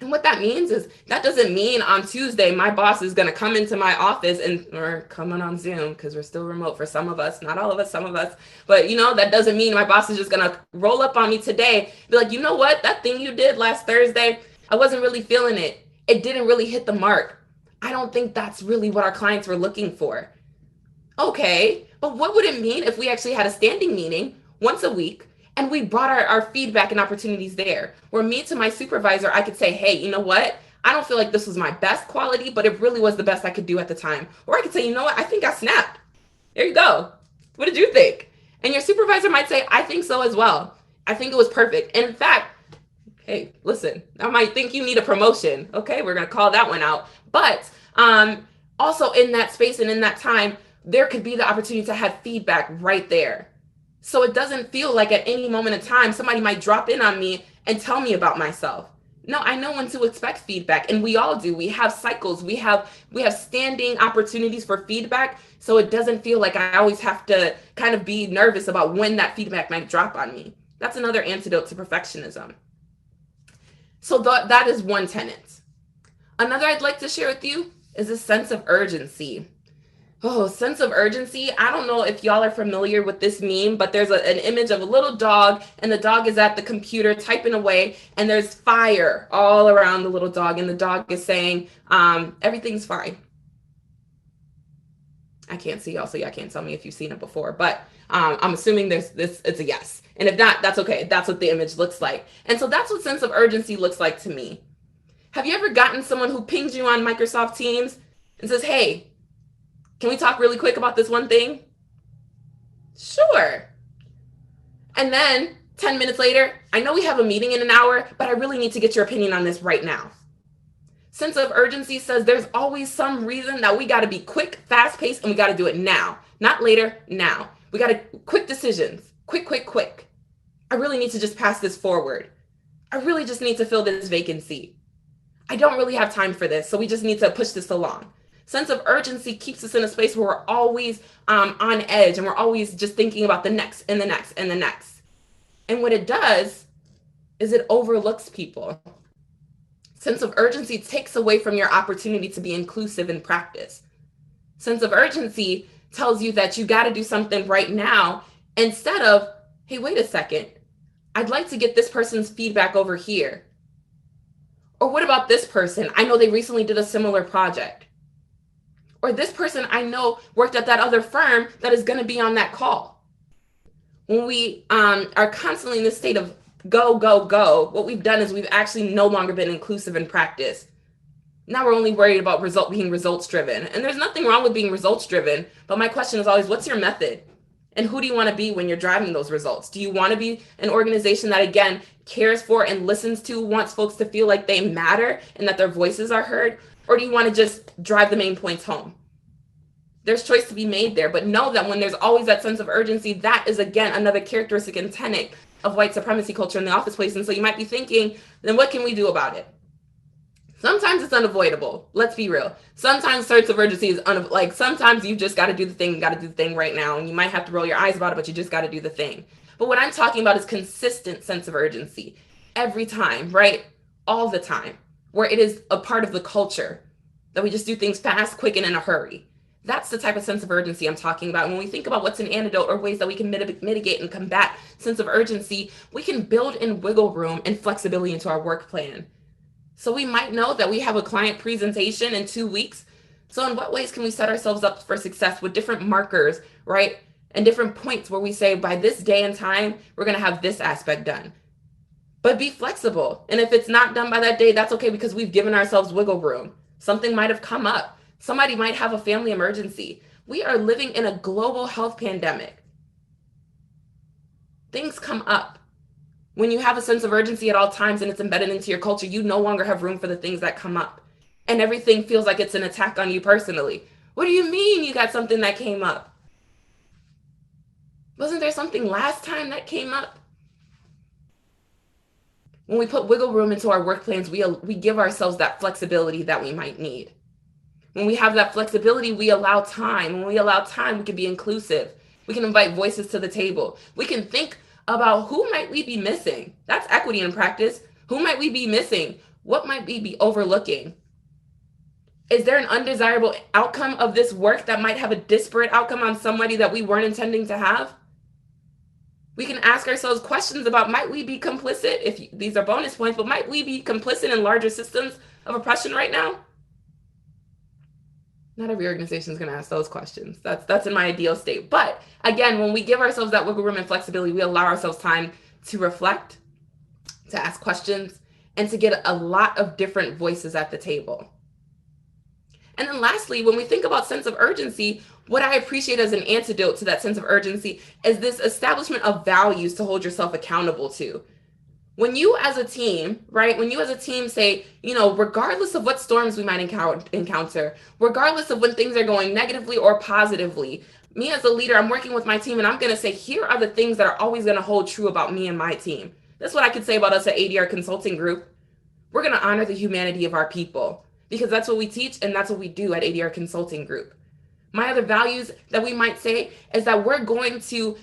And what that means is that doesn't mean on Tuesday, my boss is going to come into my office or come on Zoom because we're still remote for some of us, not all of us, some of us. But, that doesn't mean my boss is just going to roll up on me today, be like, you know what, that thing you did last Thursday, I wasn't really feeling it. It didn't really hit the mark. I don't think that's really what our clients were looking for. Okay, but what would it mean if we actually had a standing meeting once a week and we brought our feedback and opportunities there, where me to my supervisor, I could say, hey, you know what? I don't feel like this was my best quality, but it really was the best I could do at the time. Or I could say, you know what? I think I snapped. There you go. What did you think? And your supervisor might say, I think so as well. I think it was perfect. And in fact, hey, listen, I might think you need a promotion. Okay, we're going to call that one out. But also in that space and in that time, there could be the opportunity to have feedback right there. So it doesn't feel like at any moment in time, somebody might drop in on me and tell me about myself. No, I know when to expect feedback, and we all do. We have cycles. We have standing opportunities for feedback, so it doesn't feel like I always have to kind of be nervous about when that feedback might drop on me. That's another antidote to perfectionism. So that is one tenet. Another I'd like to share with you is a sense of urgency. Oh, sense of urgency. I don't know if y'all are familiar with this meme, but there's an image of a little dog, and the dog is at the computer typing away, and there's fire all around the little dog, and the dog is saying, everything's fine. I can't see y'all, so y'all can't tell me if you've seen it before, but I'm assuming it's a yes. And if not, that's okay. That's what the image looks like. And so that's what sense of urgency looks like to me. Have you ever gotten someone who pings you on Microsoft Teams and says, hey, can we talk really quick about this one thing? Sure. And then 10 minutes later, I know we have a meeting in an hour, but I really need to get your opinion on this right now. Sense of urgency says there's always some reason that we got to be quick, fast paced, and we got to do it now, not later, now. We got to quick decisions, quick. I really need to just pass this forward. I really just need to fill this vacancy. I don't really have time for this, so we just need to push this along. Sense of urgency keeps us in a space where we're always on edge, and we're always just thinking about the next and the next and the next. And what it does is it overlooks people. Sense of urgency takes away from your opportunity to be inclusive in practice. Sense of urgency tells you that you got to do something right now instead of, hey, wait a second, I'd like to get this person's feedback over here. Or what about this person? I know they recently did a similar project. Or this person I know worked at that other firm that is going to be on that call. When we are constantly in this state of go, what we've done is we've actually no longer been inclusive in practice. Now we're only worried about being results driven. And there's nothing wrong with being results driven. But my question is always, what's your method? And who do you want to be when you're driving those results? Do you want to be an organization that, again, cares for and listens to, wants folks to feel like they matter and that their voices are heard? Or do you want to just drive the main points home? There's choice to be made there, but know that when there's always that sense of urgency, that is, again, another characteristic and tenet of white supremacy culture in the office place. And so you might be thinking, then what can we do about it? Sometimes it's unavoidable. Let's be real. Sometimes sense of urgency is sometimes you just got to do the thing right now. And you might have to roll your eyes about it, but you just got to do the thing. But what I'm talking about is consistent sense of urgency every time, right? All the time, where it is a part of the culture that we just do things fast, quick, and in a hurry. That's the type of sense of urgency I'm talking about. When we think about what's an antidote or ways that we can mitigate and combat sense of urgency, we can build in wiggle room and flexibility into our work plan. So we might know that we have a client presentation in 2 weeks. So in what ways can we set ourselves up for success with different markers, right? And different points where we say, by this day and time, we're going to have this aspect done. But be flexible. And if it's not done by that day, that's okay, because we've given ourselves wiggle room. Something might have come up. Somebody might have a family emergency. We are living in a global health pandemic. Things come up. When you have a sense of urgency at all times and it's embedded into your culture, you no longer have room for the things that come up. And everything feels like it's an attack on you personally. What do you mean you got something that came up? Wasn't there something last time that came up? When we put wiggle room into our work plans, we give ourselves that flexibility that we might need. When we have that flexibility, we allow time. When we allow time, we can be inclusive. We can invite voices to the table. We can think about who might we be missing. That's equity in practice. Who might we be missing? What might we be overlooking? Is there an undesirable outcome of this work that might have a disparate outcome on somebody that we weren't intending to have? We can ask ourselves questions about, might we be complicit? If these are bonus points, but might we be complicit in larger systems of oppression right now? Not every organization is going to ask those questions. That's in my ideal state. But again, when we give ourselves that wiggle room and flexibility, we allow ourselves time to reflect, to ask questions, and to get a lot of different voices at the table. And then lastly, when we think about sense of urgency, what I appreciate as an antidote to that sense of urgency is this establishment of values to hold yourself accountable to. When you as a team, right, when you as a team say, regardless of what storms we might encounter, regardless of when things are going negatively or positively, me as a leader, I'm working with my team and I'm going to say, here are the things that are always going to hold true about me and my team. That's what I could say about us at ADR Consulting Group. We're going to honor the humanity of our people because that's what we teach and that's what we do at ADR Consulting Group. My other values that we might say is that we're going to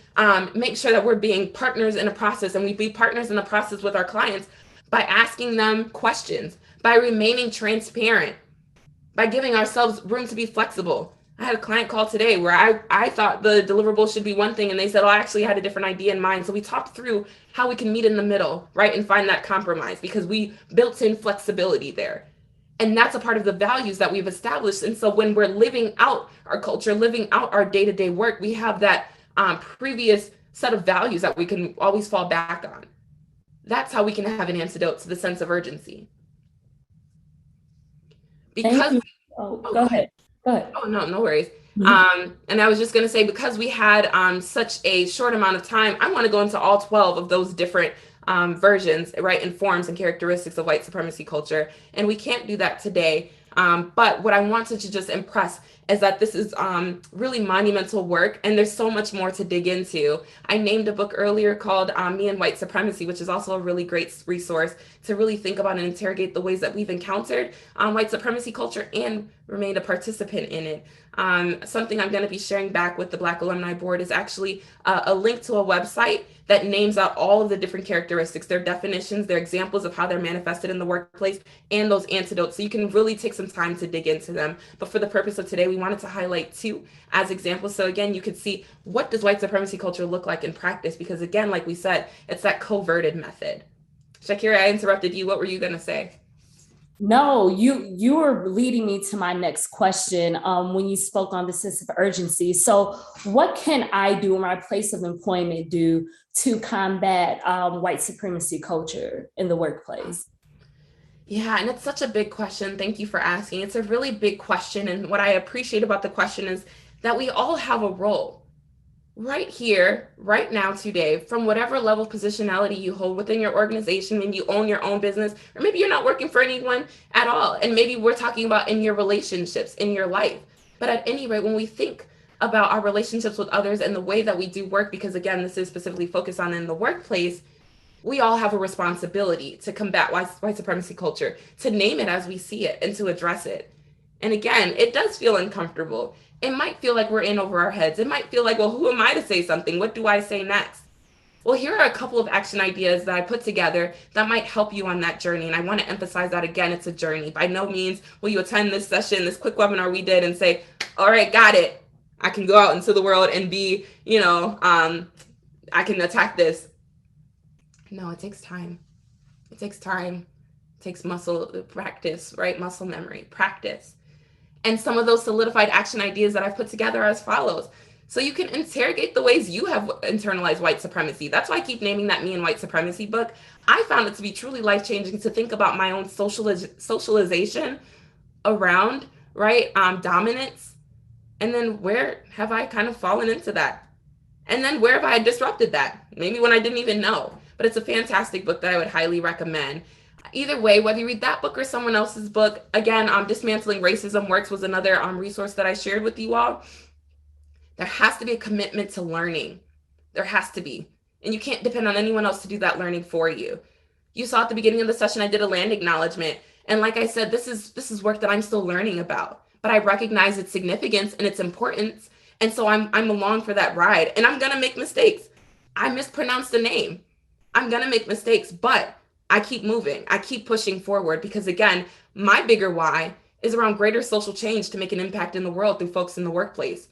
make sure that we're being partners in a process, and we be partners in the process with our clients by asking them questions, by remaining transparent, by giving ourselves room to be flexible. I had a client call today where I thought the deliverable should be one thing, and they said, oh, I actually had a different idea in mind. So we talked through how we can meet in the middle, right, and find that compromise, because we built in flexibility there. And that's a part of the values that we've established. And so when we're living out our culture, living out our day-to-day work, we have that previous set of values that we can always fall back on. That's how we can have an antidote to the sense of urgency. Because go ahead. Oh, no worries. And I was just going to say, because we had such a short amount of time, I want to go into all 12 of those different versions, right, and forms and characteristics of white supremacy culture. And we can't do that today. But what I wanted to just impress is that this is really monumental work, and there's so much more to dig into. I named a book earlier called Me and White Supremacy, which is also a really great resource to really think about and interrogate the ways that we've encountered white supremacy culture and remained a participant in it. Something I'm going to be sharing back with the Black Alumni Board is actually a link to a website that names out all of the different characteristics, their definitions, their examples of how they're manifested in the workplace, and those antidotes. So you can really take some time to dig into them. But for the purpose of today, we wanted to highlight 2 as examples. So again, you could see, what does white supremacy culture look like in practice? Because again, like we said, it's that coverted method. Shakira, I interrupted you. What were you going to say? No, you were leading me to my next question when you spoke on the sense of urgency. So what can I do in my place of employment do to combat white supremacy culture in the workplace? Yeah, and it's such a big question. Thank you for asking. It's a really big question. And what I appreciate about the question is that we all have a role right here, right now, today, from whatever level of positionality you hold within your organization. Maybe you own your own business, or maybe you're not working for anyone at all. And maybe we're talking about in your relationships, in your life. But at any rate, when we think about our relationships with others and the way that we do work, because again, this is specifically focused on in the workplace, we all have a responsibility to combat white supremacy culture, to name it as we see it, and to address it. And again, it does feel uncomfortable. It might feel like we're in over our heads. It might feel like, well, who am I to say something? What do I say next? Well, here are a couple of action ideas that I put together that might help you on that journey. And I want to emphasize that again, it's a journey. By no means will you attend this session, this quick webinar we did, and say, all right, got it. I can go out into the world and be, I can attack this. No, it takes time. It takes time. It takes muscle practice, right? Muscle memory, practice. And some of those solidified action ideas that I've put together are as follows. So you can interrogate the ways you have internalized white supremacy. That's why I keep naming that Me and White Supremacy book. I found it to be truly life-changing to think about my own socialization around, right, dominance. And then where have I kind of fallen into that? And then where have I disrupted that? Maybe when I didn't even know. But it's a fantastic book that I would highly recommend. Either way, whether you read that book or someone else's book, again, Dismantling Racism Works was another resource that I shared with you all. There has to be a commitment to learning. There has to be. And you can't depend on anyone else to do that learning for you. You saw at the beginning of the session, I did a land acknowledgement. And like I said, this is work that I'm still learning about. But I recognize its significance and its importance. And so I'm along for that ride. And I'm going to make mistakes. I mispronounced the name. I'm going to make mistakes, but I keep moving. I keep pushing forward because, again, my bigger why is around greater social change to make an impact in the world through folks in the workplace.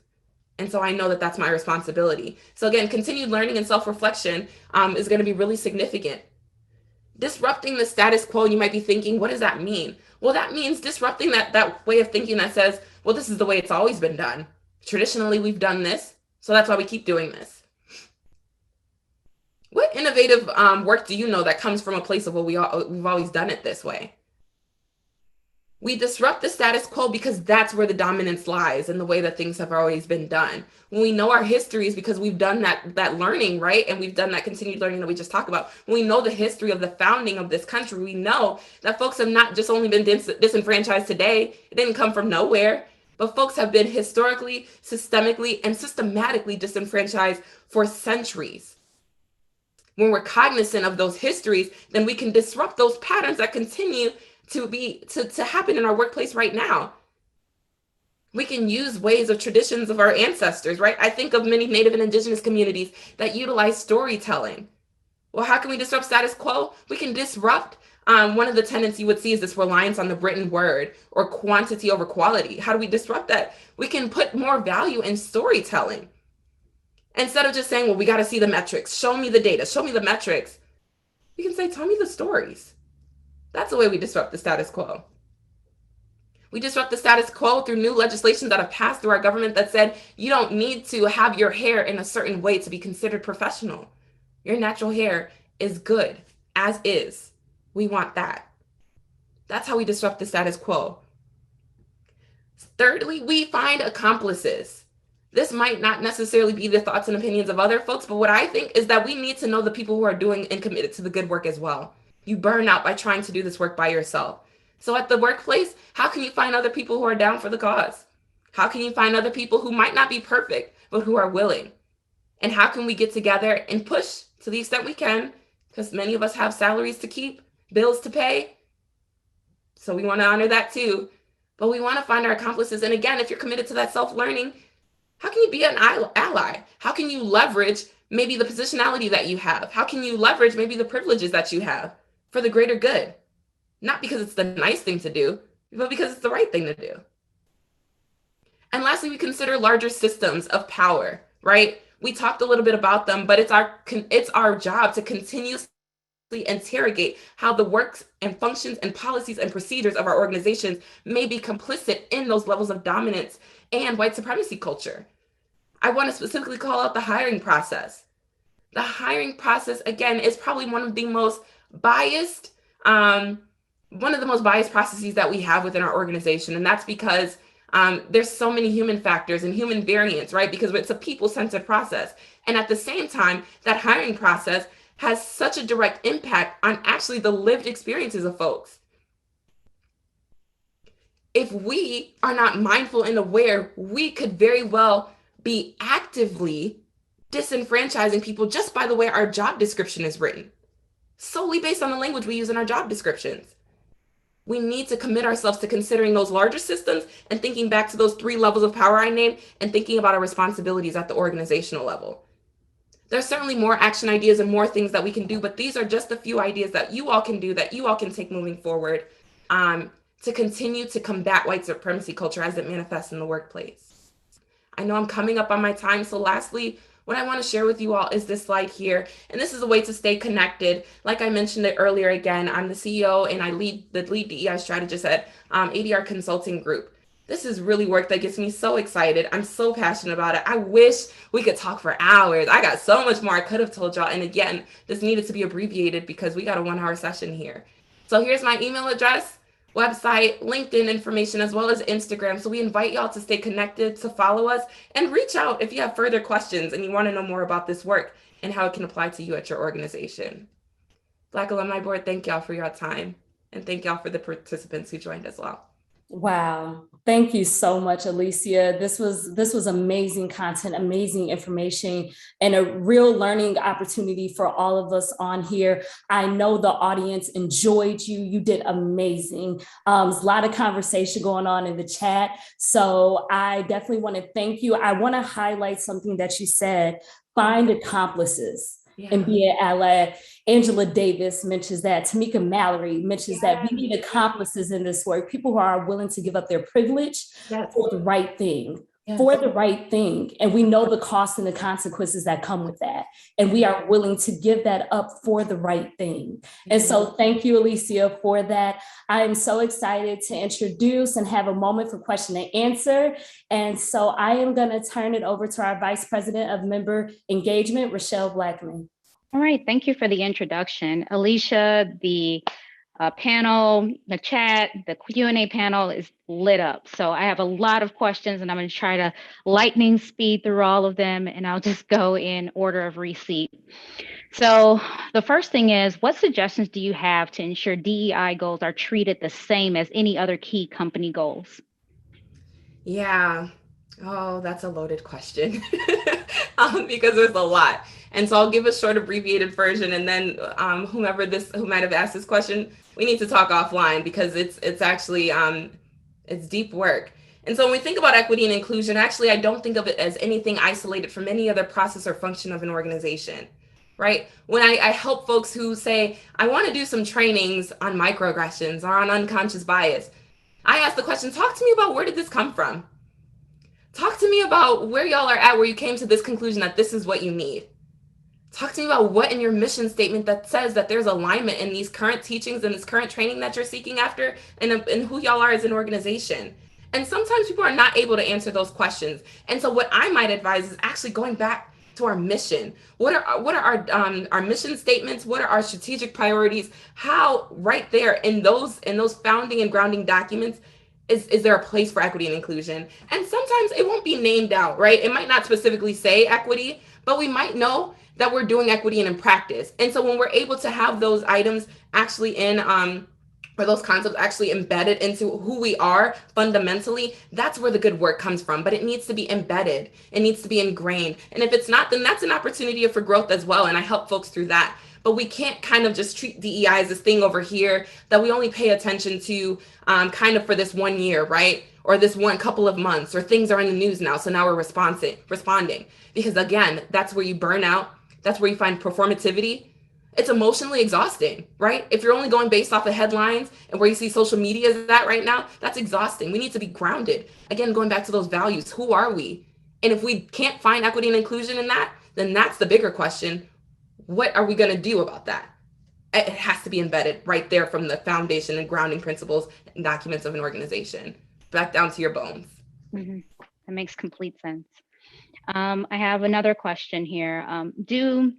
And so I know that that's my responsibility. So again, continued learning and self-reflection is going to be really significant. Disrupting the status quo, you might be thinking, what does that mean? Well, that means disrupting that way of thinking that says, well, this is the way it's always been done. Traditionally, we've done this, so that's why we keep doing this. What innovative work do you know that comes from a place of, well, we've always done it this way? We disrupt the status quo because that's where the dominance lies in the way that things have always been done. When we know our histories, because we've done that learning, right? And we've done that continued learning that we just talked about. When we know the history of the founding of this country, we know that folks have not just only been disenfranchised today. It didn't come from nowhere, but folks have been historically, systemically, and systematically disenfranchised for centuries. When we're cognizant of those histories, then we can disrupt those patterns that continue to happen in our workplace right now. We can use ways of traditions of our ancestors, right? I think of many Native and Indigenous communities that utilize storytelling. Well, how can we disrupt status quo? We can disrupt One of the tenets you would see is this reliance on the written word or quantity over quality. How do we disrupt that? We can put more value in storytelling. Instead of just saying, well, we got to see the metrics. Show me the data. Show me the metrics. We can say, tell me the stories. That's the way we disrupt the status quo. We disrupt the status quo through new legislation that have passed through our government that said you don't need to have your hair in a certain way to be considered professional. Your natural hair is good as is. We want that. That's how we disrupt the status quo. Thirdly, we find accomplices. This might not necessarily be the thoughts and opinions of other folks, but what I think is that we need to know the people who are doing and committed to the good work as well. You burn out by trying to do this work by yourself. So at the workplace, how can you find other people who are down for the cause? How can you find other people who might not be perfect, but who are willing? And how can we get together and push to the extent we can, because many of us have salaries to keep, bills to pay. So we want to honor that too. But we want to find our accomplices. And again, if you're committed to that self-learning, how can you be an ally? How can you leverage maybe the positionality that you have? How can you leverage maybe the privileges that you have for the greater good? Not because it's the nice thing to do, but because it's the right thing to do. And lastly, we consider larger systems of power, right? We talked a little bit about them, but it's our job to continuously interrogate how the works and functions and policies and procedures of our organizations may be complicit in those levels of dominance and white supremacy culture. I want to specifically call out the hiring process. The hiring process, again, is probably one of the most biased processes that we have within our organization. And that's because there's so many human factors and human variants, right? Because it's a people-centered process. And at the same time, that hiring process has such a direct impact on actually the lived experiences of folks. If we are not mindful and aware, we could very well be actively disenfranchising people just by the way our job description is written, solely based on the language we use in our job descriptions. We need to commit ourselves to considering those larger systems and thinking back to those 3 levels of power I named and thinking about our responsibilities at the organizational level. There's certainly more action ideas and more things that we can do, but these are just a few ideas that you all can do, that you all can take moving forward to continue to combat white supremacy culture as it manifests in the workplace. I know I'm coming up on my time, so lastly, what I want to share with you all is this slide here, and this is a way to stay connected. Like I mentioned it earlier, again, I'm the CEO and I lead DEI strategist at ADR Consulting Group. This is really work that gets me so excited. I'm so passionate about it. I wish we could talk for hours. I got so much more I could have told y'all. And again, this needed to be abbreviated because we got a 1-hour session here. So here's my email address, website, LinkedIn information, as well as Instagram. So we invite y'all to stay connected, to follow us, and reach out if you have further questions and you want to know more about this work and how it can apply to you at your organization. Black Alumni Board, thank y'all for your time. And thank y'all for the participants who joined as well. Wow. Thank you so much, Alyscia. This was amazing content, amazing information, and a real learning opportunity for all of us on here. I know the audience enjoyed you. You did amazing. There's a lot of conversation going on in the chat. So I definitely want to thank you. I want to highlight something that you said, find accomplices. Yeah. And be an ally. Angela Davis mentions that. Tamika Mallory mentions that we need accomplices in this work, people who are willing to give up their privilege for the right thing, for the right thing. And we know the costs and the consequences that come with that. And we are willing to give that up for the right thing. And so thank you, Alyscia, for that. I am so excited to introduce and have a moment for question and answer. And so I am going to turn it over to our Vice President of Member Engagement, Rochelle Blackman. All right, thank you for the introduction. Alyscia, the panel, the chat, the Q&A panel is lit up. So I have a lot of questions and I'm going to try to lightning speed through all of them, and I'll just go in order of receipt. So the first thing is, what suggestions do you have to ensure DEI goals are treated the same as any other key company goals? Yeah. Oh, that's a loaded question because there's a lot. And so I'll give a short abbreviated version, and then who might have asked this question, we need to talk offline because it's actually it's deep work. And so when we think about equity and inclusion, actually, I don't think of it as anything isolated from any other process or function of an organization. right? When I help folks who say, I want to do some trainings on microaggressions or on unconscious bias, I ask the question, talk to me about where did this come from? Talk to me about where y'all are at, where you came to this conclusion that this is what you need. Talk to me about what in your mission statement that says that there's alignment in these current teachings and this current training that you're seeking after and who y'all are as an organization. And sometimes people are not able to answer those questions. And so what I might advise is actually going back to our mission. What are our mission statements? What are our strategic priorities? How right there in those founding and grounding documents is there a place for equity and inclusion? And sometimes it won't be named out, right? It might not specifically say equity, but we might know that we're doing equity in practice. And so when we're able to have those items actually in or those concepts actually embedded into who we are fundamentally, that's where the good work comes from. But it needs to be embedded. It needs to be ingrained. And if it's not, then that's an opportunity for growth as well. And I help folks through that. But we can't kind of just treat DEI as this thing over here that we only pay attention to kind of for this 1 year, right? Or this one couple of months, or things are in the news now. So now we're responding. Because again, that's where you burn out. That's where you find performativity. It's emotionally exhausting, right? If you're only going based off of headlines and where you see social media is at right now, that's exhausting. We need to be grounded. Again, going back to those values, who are we? And if we can't find equity and inclusion in that, then that's the bigger question. What are we going to do about that? It has to be embedded right there from the foundation and grounding principles and documents of an organization, back down to your bones. Mm-hmm. That makes complete sense. I have another question here. Do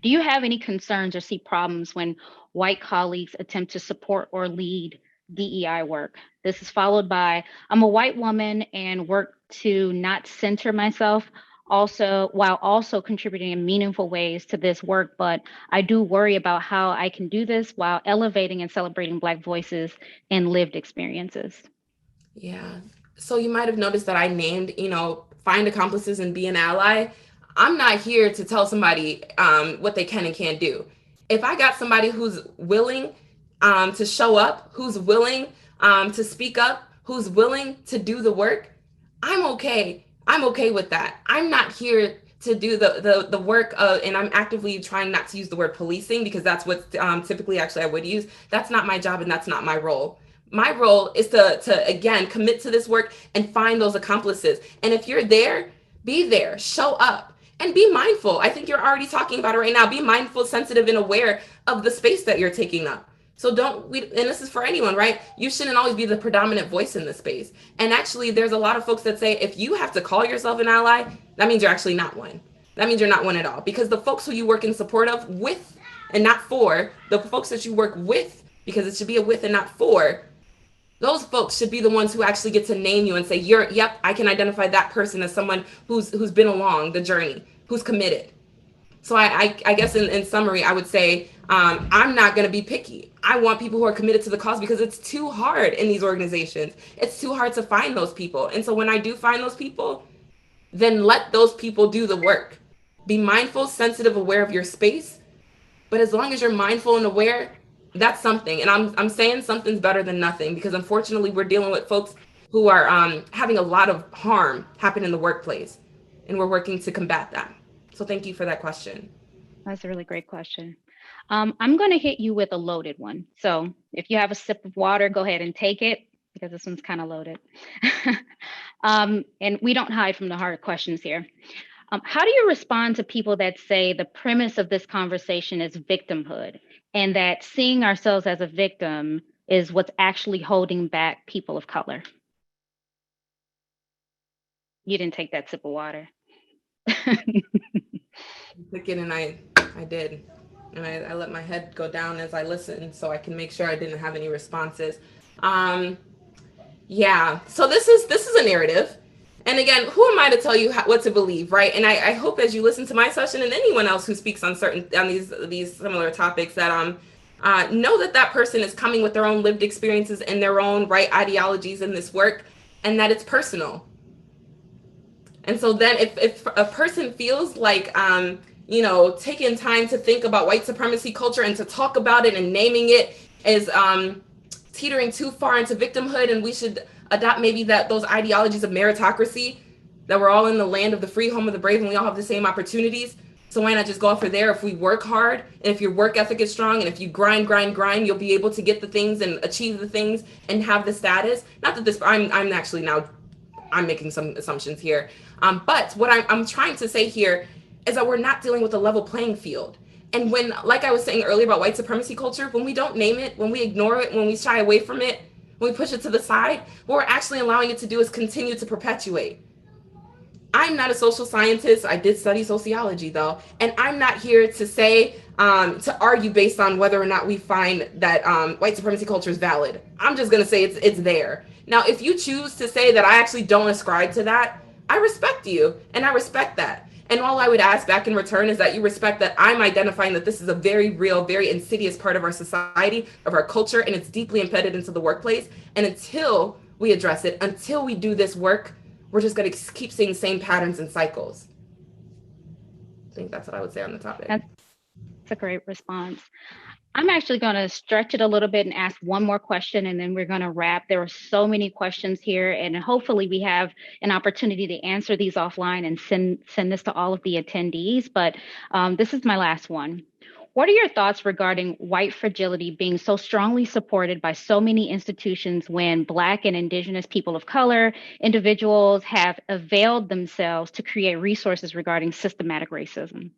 you have any concerns or see problems when white colleagues attempt to support or lead DEI work? This is followed by, I'm a white woman and work to not center myself while also contributing in meaningful ways to this work, but I do worry about how I can do this while elevating and celebrating Black voices and lived experiences. Yeah. So you might have noticed that I named, find accomplices and be an ally. I'm not here to tell somebody what they can and can't do. If I got somebody who's willing to show up, who's willing to speak up, who's willing to do the work, I'm okay. I'm okay with that. I'm not here to do the work and I'm actively trying not to use the word policing because that's what typically actually I would use. That's not my job and that's not my role. My role is to again, commit to this work and find those accomplices. And if you're there, be there, show up. And be mindful. I think you're already talking about it right now. Be mindful, sensitive, and aware of the space that you're taking up. So and this is for anyone, right? You shouldn't always be the predominant voice in the space. And actually, there's a lot of folks that say, if you have to call yourself an ally, that means you're actually not one. That means you're not one at all. Because the folks who you work in support of with and not for, the folks that you work with, because it should be a with and not for, those folks should be the ones who actually get to name you and say, yep, I can identify that person as someone who's been along the journey, who's committed. So I guess in summary, I would say, I'm not going to be picky. I want people who are committed to the cause because it's too hard in these organizations. It's too hard to find those people. And so when I do find those people, then let those people do the work. Be mindful, sensitive, aware of your space. But as long as you're mindful and aware, that's something. And I'm saying something's better than nothing because unfortunately we're dealing with folks who are having a lot of harm happen in the workplace and we're working to combat that. So thank you for that question. That's a really great question. I'm going to hit you with a loaded one. So if you have a sip of water, go ahead and take it because this one's kind of loaded. And we don't hide from the hard questions here. How do you respond to people that say the premise of this conversation is victimhood and that seeing ourselves as a victim is what's actually holding back people of color? You didn't take that sip of water. I took it and I did. And I let my head go down as I listened so I can make sure I didn't have any responses. Yeah, so this is a narrative. And again, who am I to tell you what to believe, right? And I hope as you listen to my session and anyone else who speaks on these similar topics that know that person is coming with their own lived experiences and their own right ideologies in this work, and that it's personal. And so then if a person feels like taking time to think about white supremacy culture and to talk about it and naming it as teetering too far into victimhood, and we should adopt maybe those ideologies of meritocracy, that we're all in the land of the free, home of the brave, and we all have the same opportunities, So why not just go for there? If we work hard, and if your work ethic is strong, and if you grind, you'll be able to get the things and achieve the things and have the status. Not that this, I'm actually now, I'm making some assumptions here. But what I'm trying to say here is that we're not dealing with a level playing field. And when, like I was saying earlier about white supremacy culture, when we don't name it, when we ignore it, when we shy away from it, when we push it to the side, what we're actually allowing it to do is continue to perpetuate. I'm not a social scientist. I did study sociology though. And I'm not here to say, to argue based on whether or not we find that white supremacy culture is valid. I'm just gonna say it's there. Now, if you choose to say that I actually don't ascribe to that, I respect you and I respect that. And all I would ask back in return is that you respect that I'm identifying that this is a very real, very insidious part of our society, of our culture, and it's deeply embedded into the workplace. And until we address it, until we do this work, we're just going to keep seeing same patterns and cycles. I think that's what I would say on the topic. That's a great response. I'm actually going to stretch it a little bit and ask one more question, and then we're going to wrap. There are so many questions here, and hopefully we have an opportunity to answer these offline and send this to all of the attendees. But this is my last one. What are your thoughts regarding white fragility being so strongly supported by so many institutions when Black and Indigenous people of color, individuals have availed themselves to create resources regarding systematic racism?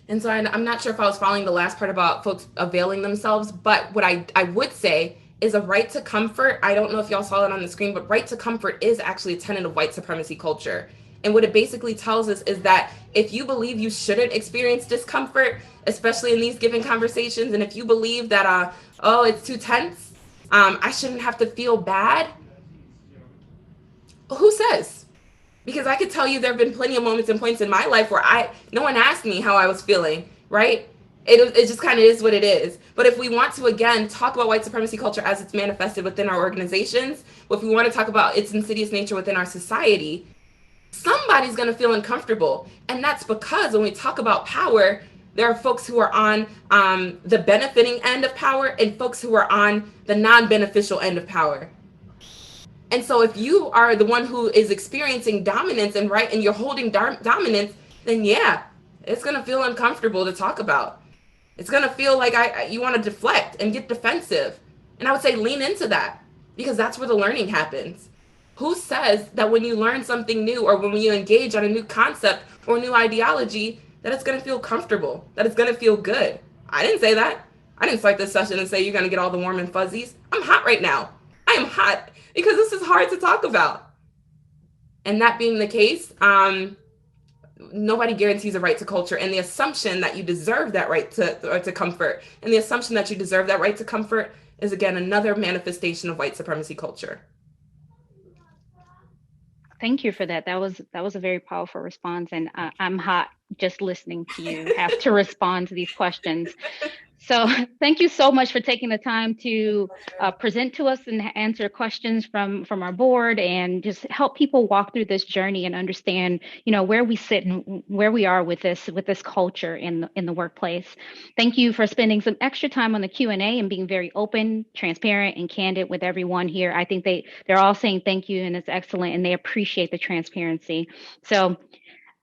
And so I'm not sure if I was following the last part about folks availing themselves, but what I would say is a right to comfort. I don't know if y'all saw it on the screen, but right to comfort is actually a tenet of white supremacy culture. And what it basically tells us is that if you believe you shouldn't experience discomfort, especially in these given conversations, and if you believe that, oh, it's too tense, I shouldn't have to feel bad, who says? Because I could tell you there have been plenty of moments and points in my life where no one asked me how I was feeling, right? It just kind of is what it is. But if we want to, again, talk about white supremacy culture as it's manifested within our organizations, if we want to talk about its insidious nature within our society, somebody's going to feel uncomfortable. And that's because when we talk about power, there are folks who are on the benefiting end of power and folks who are on the non-beneficial end of power. And so if you are the one who is experiencing dominance and you're holding dominance, then yeah, it's going to feel uncomfortable to talk about. It's going to feel like you want to deflect and get defensive. And I would say lean into that, because that's where the learning happens. Who says that when you learn something new or when you engage on a new concept or new ideology, that it's going to feel comfortable, that it's going to feel good? I didn't say that. I didn't start this session and say you're going to get all the warm and fuzzies. I'm hot right now. I am hot because this is hard to talk about. And that being the case, nobody guarantees a right to culture. And the assumption that you deserve that right to comfort, and the assumption that you deserve that right to comfort is, again, another manifestation of white supremacy culture. Thank you for that. That was a very powerful response, and I'm hot just listening to you have to respond to these questions. So thank you so much for taking the time to present to us and answer questions from our board, and just help people walk through this journey and understand, where we sit and where we are with this culture in the workplace. Thank you for spending some extra time on the Q&A and being very open, transparent, and candid with everyone here. I think they're all saying thank you, and it's excellent, and they appreciate the transparency. So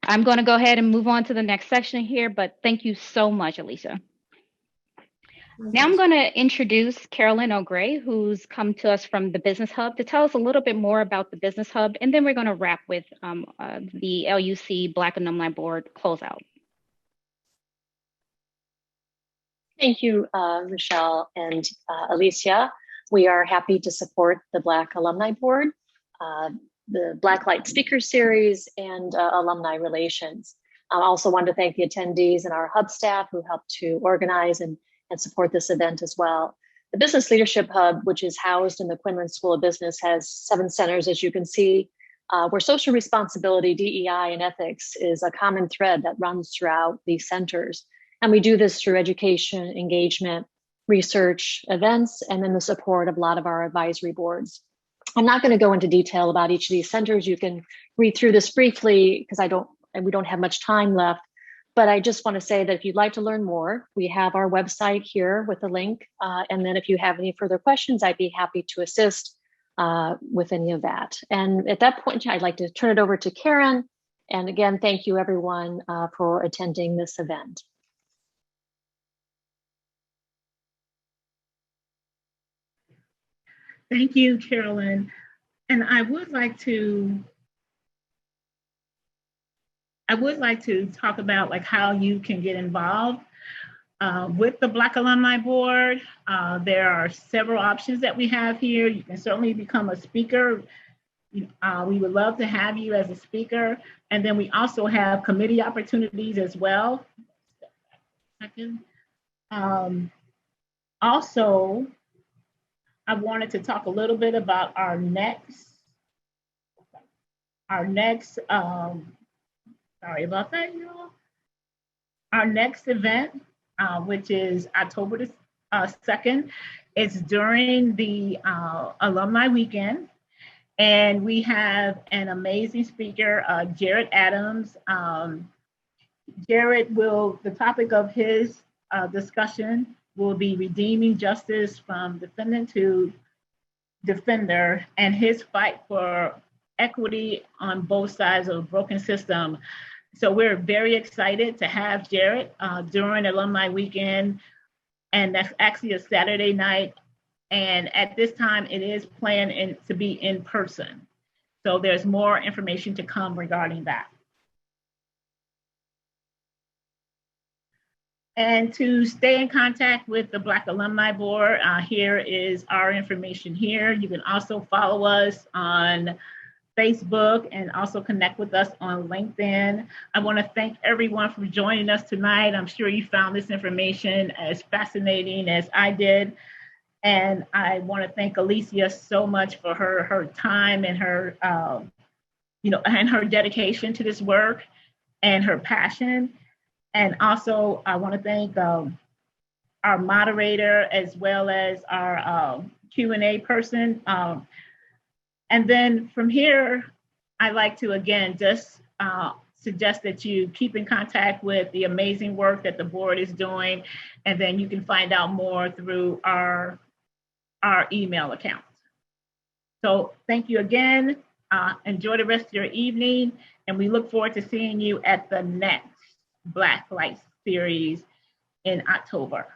I'm going to go ahead and move on to the next section here, but thank you so much, Alyscia. Now I'm going to introduce Carolyn O'Gray, who's come to us from the Business Hub to tell us a little bit more about the Business Hub, and then we're going to wrap with the LUC Black Alumni Board closeout. Thank you, Michelle and Alyscia. We are happy to support the Black Alumni Board, the Blacklight Speaker Series, and Alumni Relations. I also want to thank the attendees and our Hub staff who helped to organize and support this event as well. The Business Leadership Hub, which is housed in the Quinlan School of Business, has 7 centers, as you can see, where social responsibility, DEI, and ethics is a common thread that runs throughout these centers. And we do this through education, engagement, research, events, and then the support of a lot of our advisory boards. I'm not going to go into detail about each of these centers. You can read through this briefly because we don't have much time left. But I just want to say that if you'd like to learn more, we have our website here with a link. And then if you have any further questions, I'd be happy to assist with any of that. And at that point, I'd like to turn it over to Karen And again, thank you everyone for attending this event. Thank you, Carolyn. And I would like to talk about like how you can get involved with the Black Alumni Board. There are several options that we have here. You can certainly become a speaker. We would love to have you as a speaker. And then we also have committee opportunities as well. Also, I wanted to talk a little bit about our next, sorry about that, y'all. Our next event, which is October the 2nd, it's during the Alumni Weekend. And we have an amazing speaker, Jared Adams. Jared the topic of his discussion will be redeeming justice from defendant to defender and his fight for equity on both sides of a broken system. So we're very excited to have Jared during Alumni Weekend, and that's actually a Saturday night. And at this time, it is planned to be in person. So there's more information to come regarding that. And to stay in contact with the Black Alumni Board, here is our information here. You can also follow us on Facebook and also connect with us on LinkedIn. I want to thank everyone for joining us tonight. I'm sure you found this information as fascinating as I did. And I want to thank Alyscia so much for her time and her, and her dedication to this work and her passion. And also, I want to thank our moderator as well as our Q&A person. And then from here, I'd like to, again, just suggest that you keep in contact with the amazing work that the board is doing. And then you can find out more through our email account. So thank you again. Enjoy the rest of your evening. And we look forward to seeing you at the next Black Light series in October.